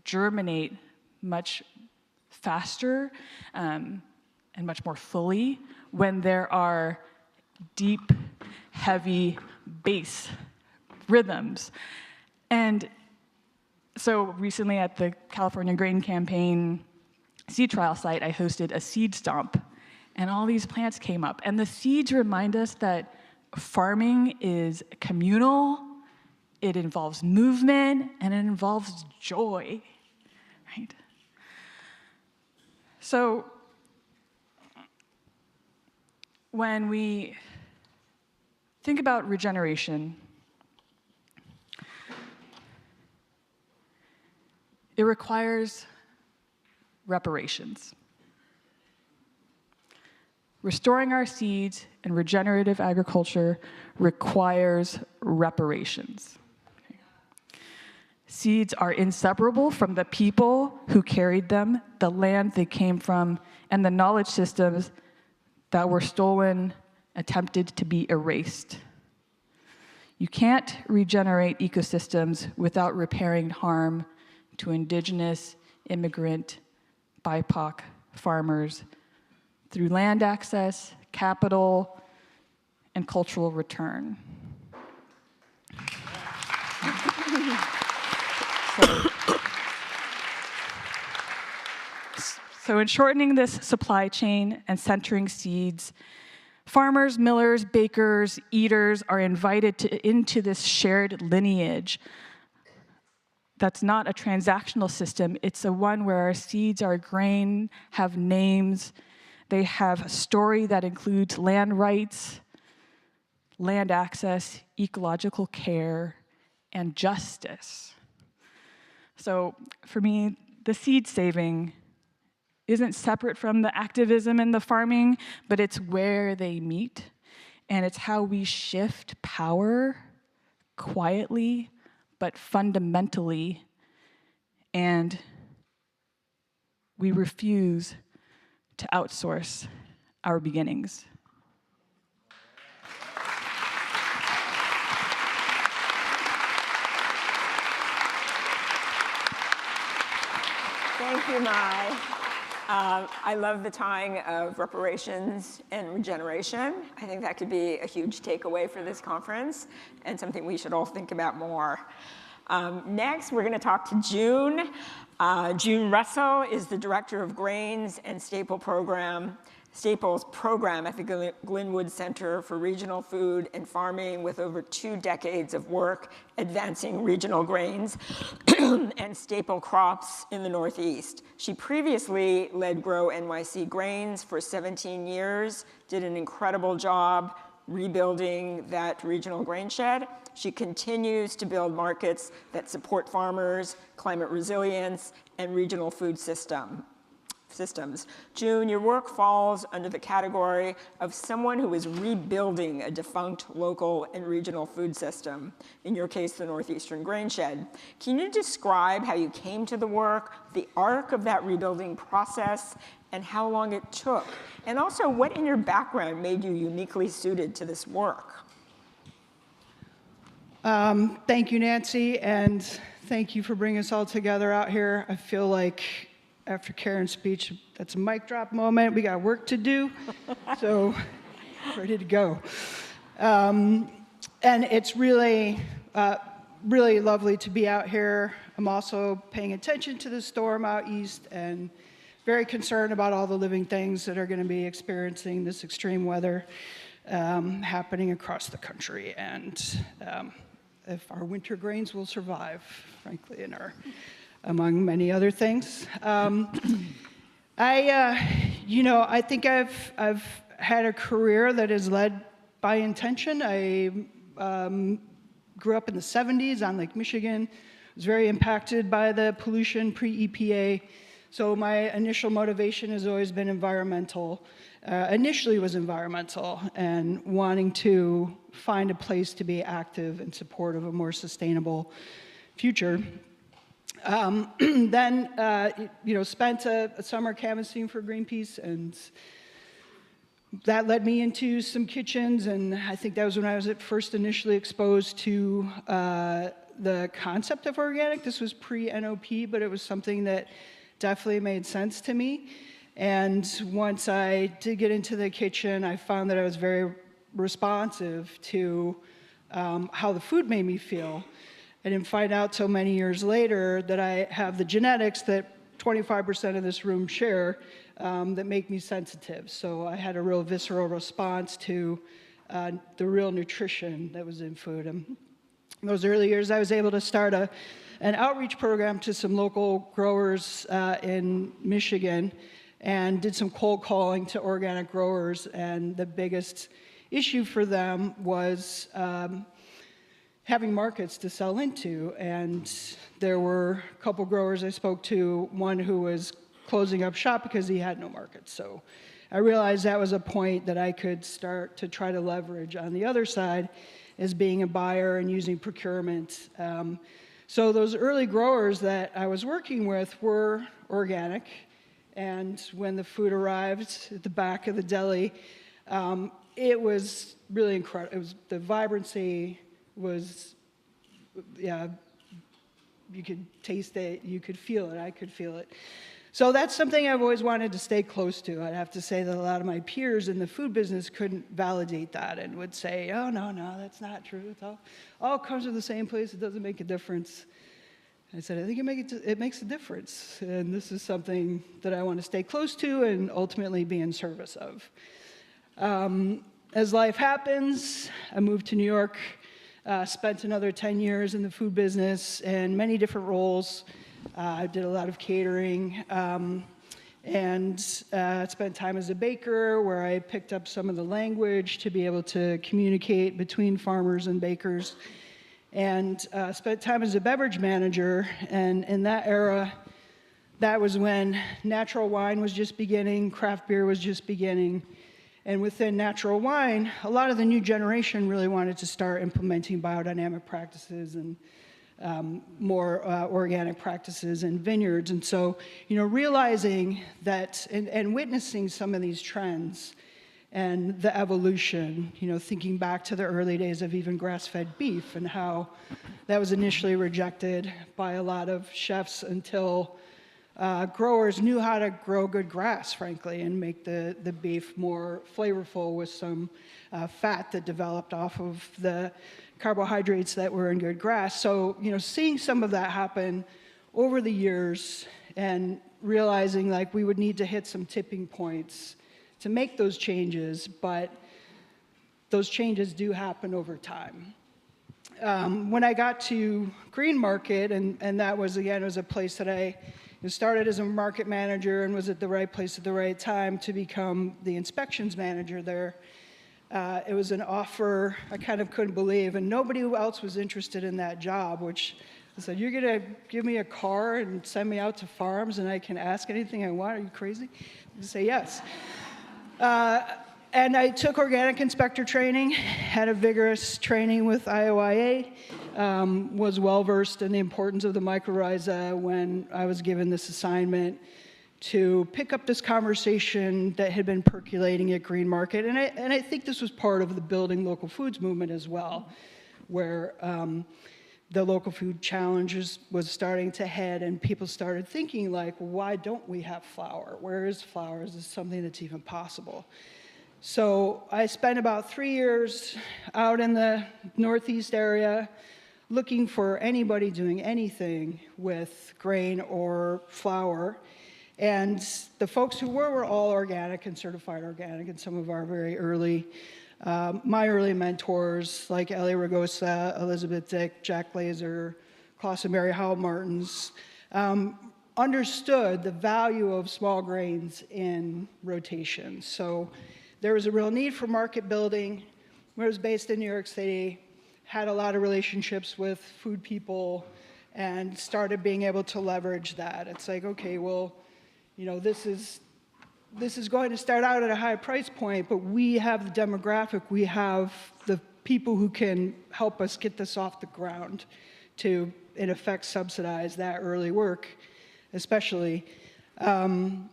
germinate much faster and much more fully when there are deep, heavy bass rhythms. And so recently at the California Grain Campaign seed trial site, I hosted a seed stomp. and all these plants came up. And the seeds remind us that farming is communal, it involves movement, and it involves joy, right? So when we think about regeneration, it requires reparations. Restoring our seeds and regenerative agriculture requires reparations. Seeds are inseparable from the people who carried them, the land they came from, and the knowledge systems that were stolen, attempted to be erased. You can't regenerate ecosystems without repairing harm to indigenous, immigrant, BIPOC farmers through land access, capital, and cultural return. So in shortening this supply chain and centering seeds, farmers, millers, bakers, eaters are invited into this shared lineage. That's not a transactional system. It's a one where our seeds, our grain, have names. They have a story that includes land rights, land access, ecological care, and justice. So for me, the seed saving isn't separate from the activism and the farming, but it's where they meet, and it's how we shift power quietly, but fundamentally, and we refuse to outsource our beginnings. Thank you, Mai. I love the tying of reparations and regeneration. I think that could be a huge takeaway for this conference and something we should all think about more. Next, we're going to talk to June. June Russell is the Director of Grains and Staples Program at the Glenwood Center for Regional Food and Farming, with over 2 decades of work advancing regional grains and staple crops in the Northeast. She previously led Grow NYC Grains for 17 years, did an incredible job rebuilding that regional grain shed. She continues to build markets that support farmers, climate resilience, and regional food systems. June, your work falls under the category of someone who is rebuilding a defunct local and regional food system, in your case, the Northeastern Grain Shed. Can you describe how you came to the work, the arc of that rebuilding process, and how long it took? And also, what in your background made you uniquely suited to this work? Thank you, Nancy, and thank you for bringing us all together out here. I feel like after Karen's speech, that's a mic drop moment. We got work to do, so ready to go. And it's really, really lovely to be out here. I'm also paying attention to the storm out east and very concerned about all the living things that are going to be experiencing this extreme weather happening across the country, and if our winter grains will survive, frankly, among many other things. I think I've had a career that is led by intention. I grew up in the 70s on Lake Michigan, was very impacted by the pollution pre-EPA. So my initial motivation has always been environmental. Initially was environmental and wanting to find a place to be active in support of a more sustainable future. Then, spent a summer canvassing for Greenpeace, and that led me into some kitchens, and I think that was when I was at first initially exposed to the concept of organic. This was pre-NOP, but it was something that definitely made sense to me. And once I did get into the kitchen, I found that I was very responsive to how the food made me feel. I didn't find out till many years later that I have the genetics that 25% of this room share that make me sensitive. So I had a real visceral response to the real nutrition that was in food. And in those early years, I was able to start an outreach program to some local growers in Michigan and did some cold calling to organic growers. And the biggest issue for them was having markets to sell into. And there were a couple growers I spoke to, one who was closing up shop because he had no market. So I realized that was a point that I could start to try to leverage on the other side as being a buyer and using procurement. So those early growers that I was working with were organic. And when the food arrived at the back of the deli, it was really incredible. The vibrancy was, yeah, you could taste it, you could feel it, I could feel it. So that's something I've always wanted to stay close to. I'd have to say that a lot of my peers in the food business couldn't validate that and would say, oh, no, that's not true. It all comes from the same place. It doesn't make a difference. I said, I think it makes a difference. And this is something that I want to stay close to and ultimately be in service of. As life happens, I moved to New York, spent another 10 years in the food business in many different roles. I did a lot of catering and spent time as a baker where I picked up some of the language to be able to communicate between farmers and bakers, and spent time as a beverage manager. And in that era, that was when natural wine was just beginning, craft beer was just beginning. And within natural wine, a lot of the new generation really wanted to start implementing biodynamic practices and more organic practices in vineyards. And so, realizing that and witnessing some of these trends and the evolution, thinking back to the early days of even grass-fed beef and how that was initially rejected by a lot of chefs until growers knew how to grow good grass, frankly, and make the beef more flavorful with some fat that developed off of the carbohydrates that were in good grass. So, seeing some of that happen over the years and realizing like we would need to hit some tipping points to make those changes, but those changes do happen over time. When I got to Green Market, and that was, again, was a place that I started as a market manager and was at the right place at the right time to become the inspections manager there. It was an offer I kind of couldn't believe, and nobody else was interested in that job, which I said, you're going to give me a car and send me out to farms and I can ask anything I want? Are you crazy? I say yes. And I took organic inspector training, had a vigorous training with IOIA, was well-versed in the importance of the mycorrhiza when I was given this assignment to pick up this conversation that had been percolating at Green Market. And I think this was part of the building local foods movement as well, where the local food challenges was starting to head and people started thinking like, why don't we have flour? Where is flour? Is this something that's even possible? So I spent about 3 years out in the Northeast area looking for anybody doing anything with grain or flour. And the folks who were all organic and certified organic, and some of our very early, my early mentors like Ellie Ragosa, Elizabeth Dick, Jack Glazer, Klaus and Mary Howell Martins, understood the value of small grains in rotation. So there was a real need for market building. I was based in New York City, had a lot of relationships with food people, and started being able to leverage that. It's like, okay, well, this is going to start out at a high price point, but we have the demographic, we have the people who can help us get this off the ground to, in effect, subsidize that early work, especially. And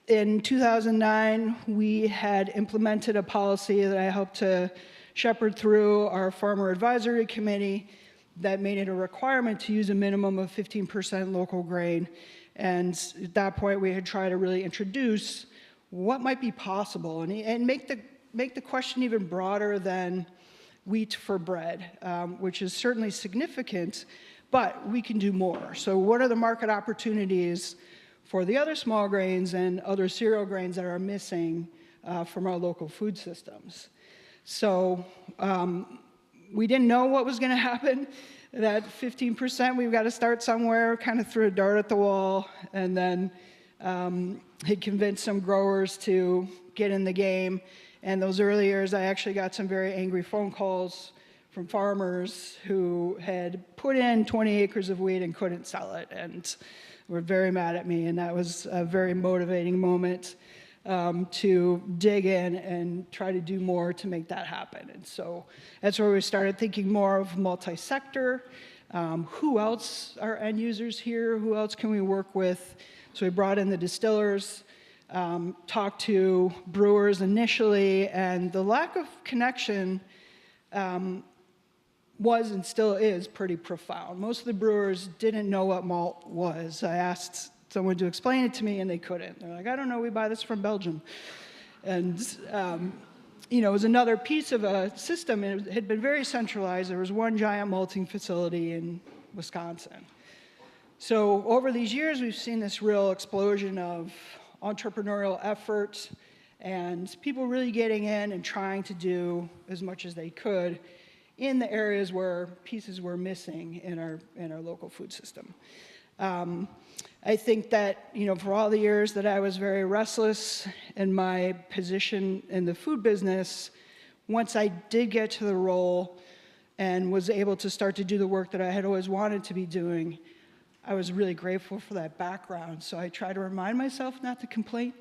in 2009, we had implemented a policy that I helped to shepherd through our Farmer Advisory Committee that made it a requirement to use a minimum of 15% local grain. And at that point, we had tried to really introduce what might be possible and make the question even broader than wheat for bread, which is certainly significant, but we can do more. So what are the market opportunities for the other small grains and other cereal grains that are missing from our local food systems? So we didn't know what was going to happen. That 15%, we've got to start somewhere, kind of threw a dart at the wall, and then had convinced some growers to get in the game. And those early years, I actually got some very angry phone calls from farmers who had put in 20 acres of wheat and couldn't sell it, and were very mad at me. And that was a very motivating moment to dig in and try to do more to make that happen. And so that's where we started thinking more of multi-sector. Who else are end users here? Who else can we work with? So we brought in the distillers, talked to brewers initially, and the lack of connection was and still is pretty profound. Most of the brewers didn't know what malt was. I asked someone to explain it to me, and they couldn't. They're like, I don't know, we buy this from Belgium. And it was another piece of a system, and it had been very centralized. There was one giant malting facility in Wisconsin. So over these years, we've seen this real explosion of entrepreneurial effort and people really getting in and trying to do as much as they could in the areas where pieces were missing in our local food system. I think that, for all the years that I was very restless in my position in the food business, once I did get to the role and was able to start to do the work that I had always wanted to be doing, I was really grateful for that background. So I try to remind myself not to complain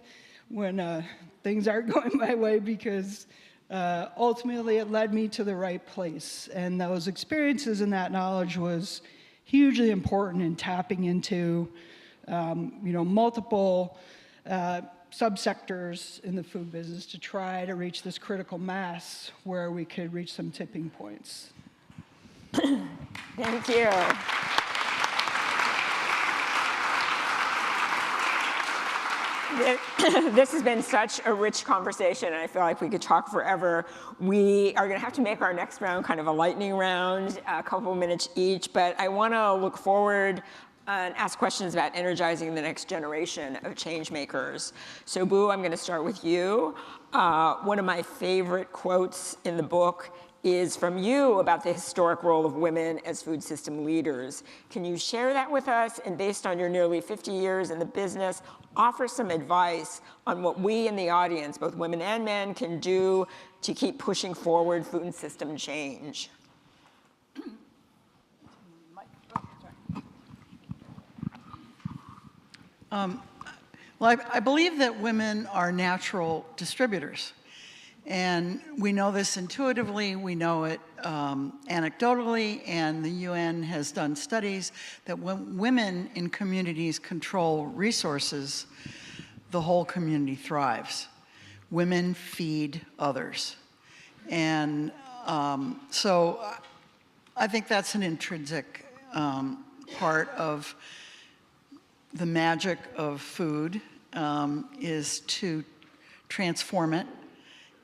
when things aren't going my way, because ultimately it led me to the right place. And those experiences and that knowledge was hugely important in tapping into multiple subsectors in the food business to try to reach this critical mass where we could reach some tipping points. Thank you. This has been such a rich conversation, and I feel like we could talk forever. We are going to have to make our next round kind of a lightning round, a couple of minutes each, but I want to look forward and ask questions about energizing the next generation of change makers. So Boo, I'm going to start with you. One of my favorite quotes in the book is from you about the historic role of women as food system leaders. Can you share that with us, and based on your nearly 50 years in the business, offer some advice on what we in the audience, both women and men, can do to keep pushing forward food system change? Well, I believe that women are natural distributors. And we know this intuitively, we know it anecdotally, and the UN has done studies that when women in communities control resources, the whole community thrives. Women feed others. And so I think that's an intrinsic part of the magic of food, is to transform it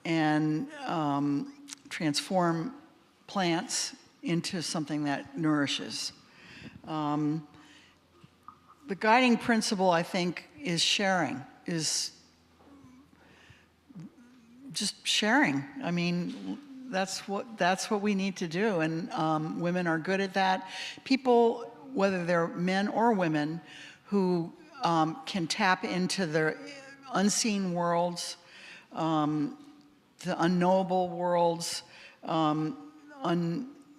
and transform plants into something that nourishes. The guiding principle, I think, is sharing, is just sharing. I mean, that's what we need to do, and women are good at that. People, whether they're men or women, who can tap into their unseen worlds, the unknowable worlds,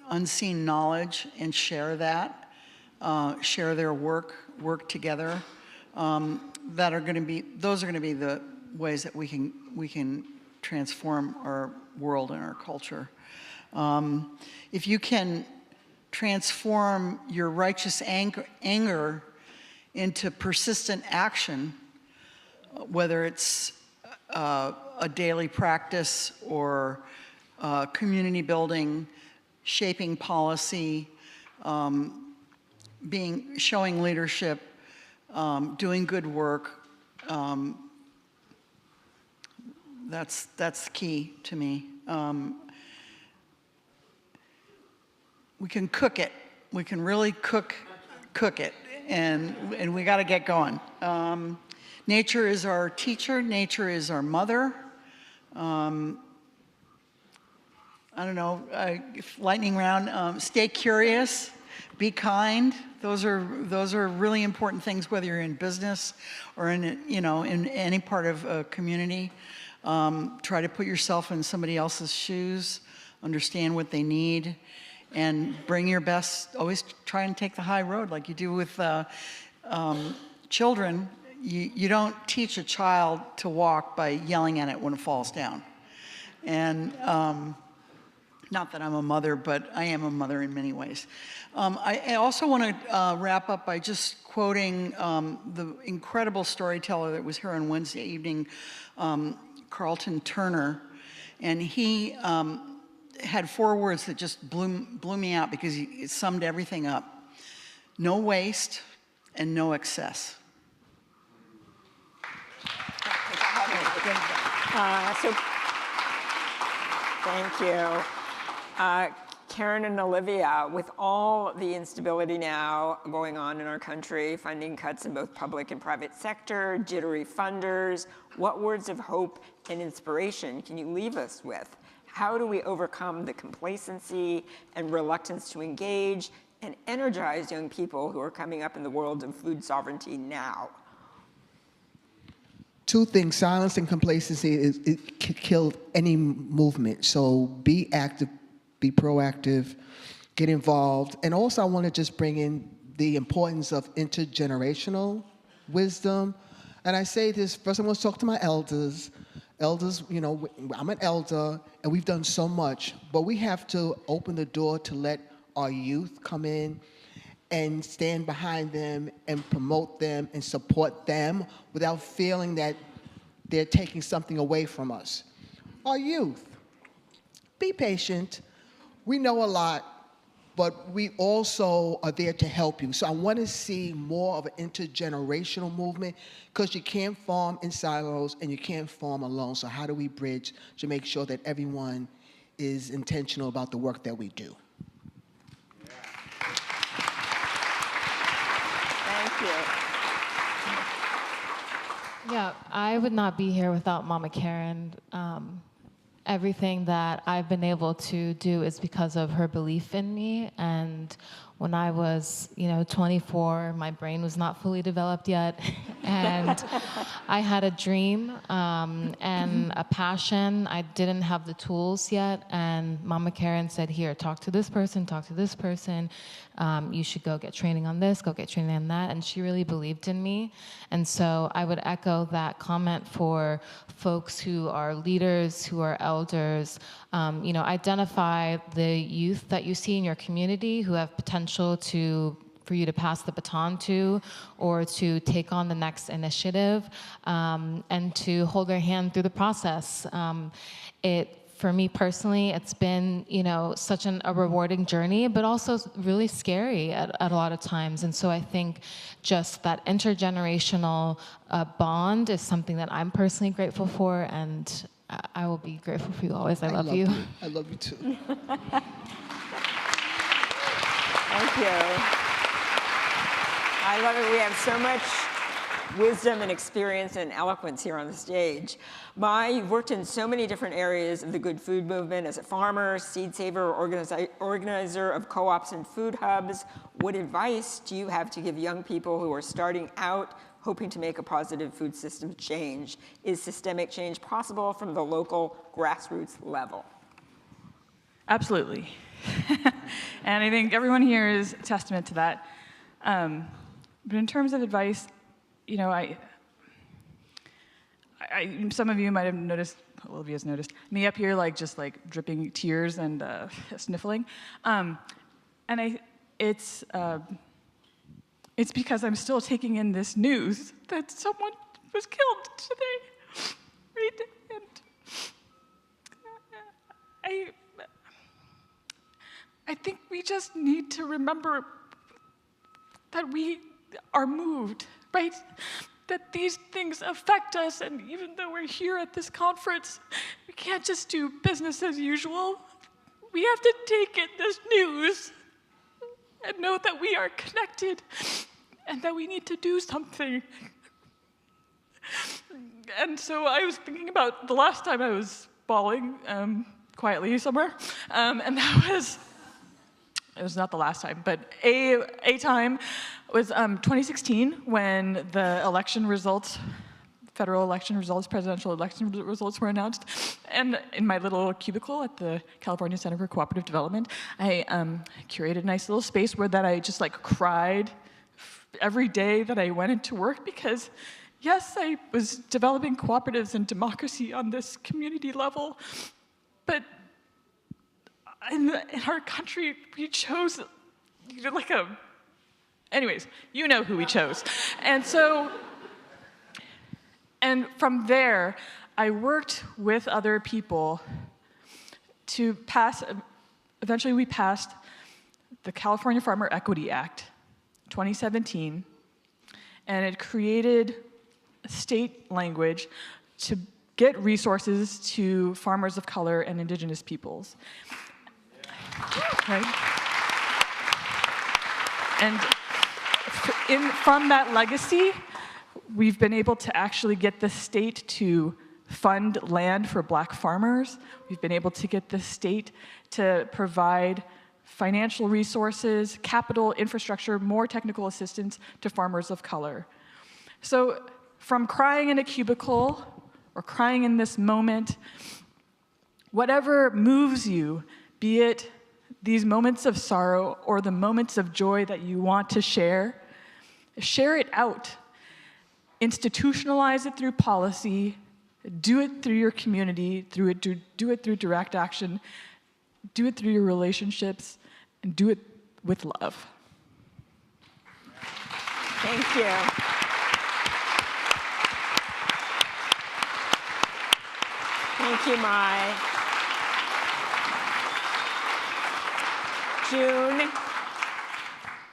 unseen knowledge, and share that, share their work together. Those are going to be the ways that we can transform our world and our culture. If you can transform your righteous anger into persistent action, whether it's a daily practice or community building, shaping policy, showing leadership, doing good work, that's key to me. We can cook it We can really cook it, and we got to get going. Nature is our teacher. Nature is our mother. I don't know, lightning round, stay curious, be kind. Those are really important things, whether you're in business or in any part of a community. Try to put yourself in somebody else's shoes, understand what they need, and bring your best. Always try and take the high road like you do with children. You don't teach a child to walk by yelling at it when it falls down. And not that I'm a mother, but I am a mother in many ways. I also want to wrap up by just quoting the incredible storyteller that was here on Wednesday evening, Carlton Turner. And he had 4 words that just blew me out because it summed everything up. No waste and no excess. Thank you. Karen and Olivia, with all the instability now going on in our country, funding cuts in both public and private sector, jittery funders, what words of hope and inspiration can you leave us with? How do we overcome the complacency and reluctance to engage and energize young people who are coming up in the world of food sovereignty now? 2 things, silence and complacency, it killed any movement. So be active, be proactive, get involved. And also I want to just bring in the importance of intergenerational wisdom. And I say this, first I want to talk to my elders. Elders, I'm an elder, and we've done so much, but we have to open the door to let our youth come in and stand behind them and promote them and support them without feeling that they're taking something away from us. Our youth, be patient. We know a lot, but we also are there to help you. So I want to see more of an intergenerational movement because you can't farm in silos and you can't farm alone. So how do we bridge to make sure that everyone is intentional about the work that we do? Thank you. Yeah, I would not be here without Mama Karen. Everything that I've been able to do is because of her belief in me. And when I was, 24, my brain was not fully developed yet. And I had a dream and a passion. I didn't have the tools yet. And Mama Karen said, here, talk to this person, talk to this person. You should go get training on this, go get training on that. And she really believed in me. And so I would echo that comment for folks who are leaders, who are elders. Identify the youth that you see in your community who have potential for you to pass the baton to or to take on the next initiative and to hold their hand through the process. For me personally, it's been, such a rewarding journey, but also really scary at a lot of times. And so I think just that intergenerational bond is something that I'm personally grateful for, and I will be grateful for you always. I love you. I love you too. Thank you. I love it. We have so much wisdom and experience and eloquence here on the stage. Mai, you've worked in so many different areas of the good food movement as a farmer, seed saver, organizer of co-ops and food hubs. What advice do you have to give young people who are starting out hoping to make a positive food system change? Is systemic change possible from the local grassroots level? Absolutely. And I think everyone here is a testament to that. But in terms of advice, some of you might have noticed, Olivia's noticed, me up here just dripping tears and sniffling. It's because I'm still taking in this news that someone was killed today. Right? And I think we just need to remember that we are moved, right? That these things affect us, and even though we're here at this conference, we can't just do business as usual. We have to take in this news and know that we are connected and that we need to do something. And so I was thinking about the last time I was bawling quietly somewhere, and that was, it was not the last time, but a time was 2016 when the election results, federal election results, presidential election results were announced. And in my little cubicle at the California Center for Cooperative Development, I curated a nice little space where that I just like cried every day that I went into work, because yes, I was developing cooperatives and democracy on this community level, but in our country, we chose like anyways, you know who we chose. And so, and from there, I worked with other people to pass, eventually we passed the California Farmer Equity Act, 2017, and it created state language to get resources to farmers of color and indigenous peoples. Right? And from that legacy, we've been able to actually get the state to fund land for Black farmers. We've been able to get the state to provide financial resources, capital, infrastructure, more technical assistance to farmers of color. So from crying in a cubicle or crying in this moment, whatever moves you, be it these moments of sorrow or the moments of joy that you want to share it out. Institutionalize it through policy, do it through your community, do it through direct action, do it through your relationships, and do it with love. Thank you. Thank you, Mai. June,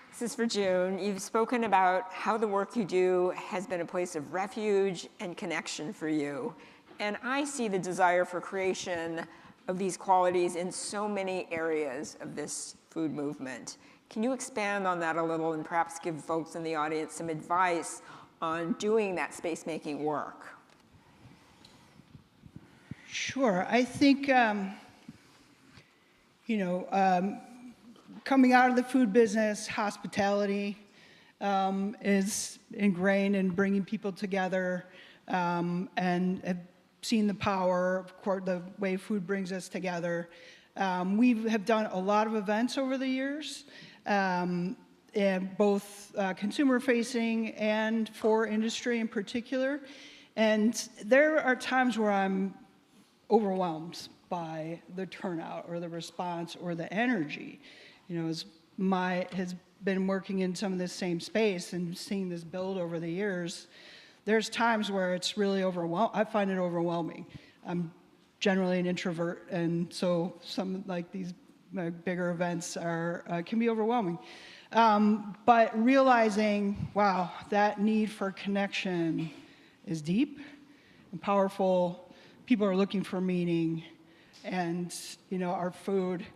this is for June. You've spoken about how the work you do has been a place of refuge and connection for you. And I see the desire for creation of these qualities in so many areas of this food movement. Can you expand on that a little and perhaps give folks in the audience some advice on doing that space-making work? Sure. I think, coming out of the food business, hospitality is ingrained in bringing people together, and have seen the power, of course, the way food brings us together. We have done a lot of events over the years, and both consumer-facing and for industry in particular. And there are times where I'm overwhelmed by the turnout or the response or the energy. As Mai has been working in some of this same space and seeing this build over the years, there's times where it's really overwhelming. I find it overwhelming. I'm generally an introvert, and so some like these bigger events can be overwhelming. But realizing, wow, that need for connection is deep and powerful. People are looking for meaning, and our food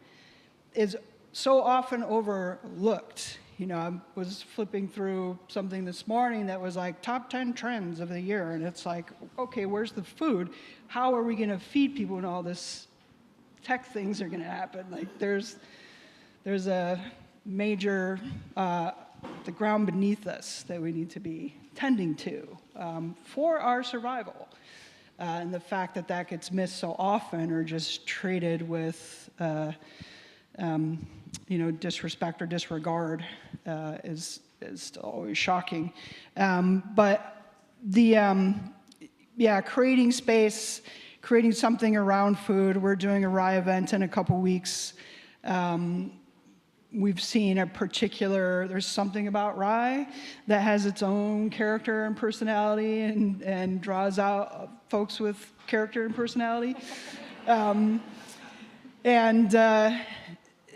is so often overlooked. I was flipping through something this morning that was like top 10 trends of the year, and it's like, okay, where's the food? How are we going to feed people when all this tech things are going to happen? Like there's a major the ground beneath us that we need to be tending to for our survival. And the fact that that gets missed so often or just treated with disrespect or disregard is still always shocking. But creating space, creating something around food. We're doing a rye event in a couple weeks. We've seen there's something about rye that has its own character and personality and draws out folks with character and personality. I'm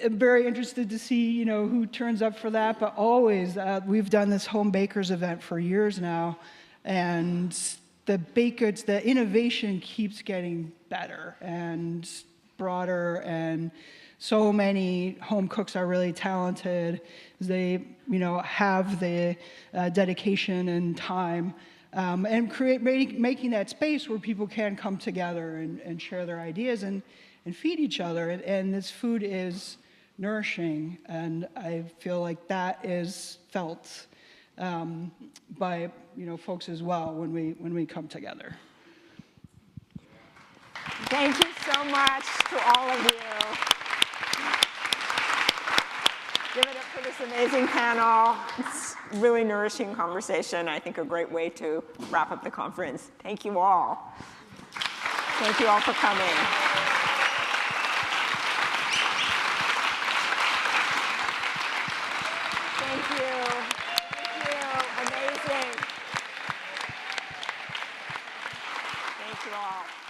very interested to see, who turns up for that, but always, we've done this home bakers event for years now, and the baked goods, the innovation keeps getting better and broader, and so many home cooks are really talented. They, have the dedication and time, and making that space where people can come together and share their ideas and feed each other. And this food is nourishing, and I feel like that is felt by folks as well when we come together. Thank you so much to all of you. Give it up for this amazing panel. It's really nourishing conversation. I think a great way to wrap up the conference. Thank you all. Thank you all for coming. Thank you. Thank you. Amazing. Thank you all.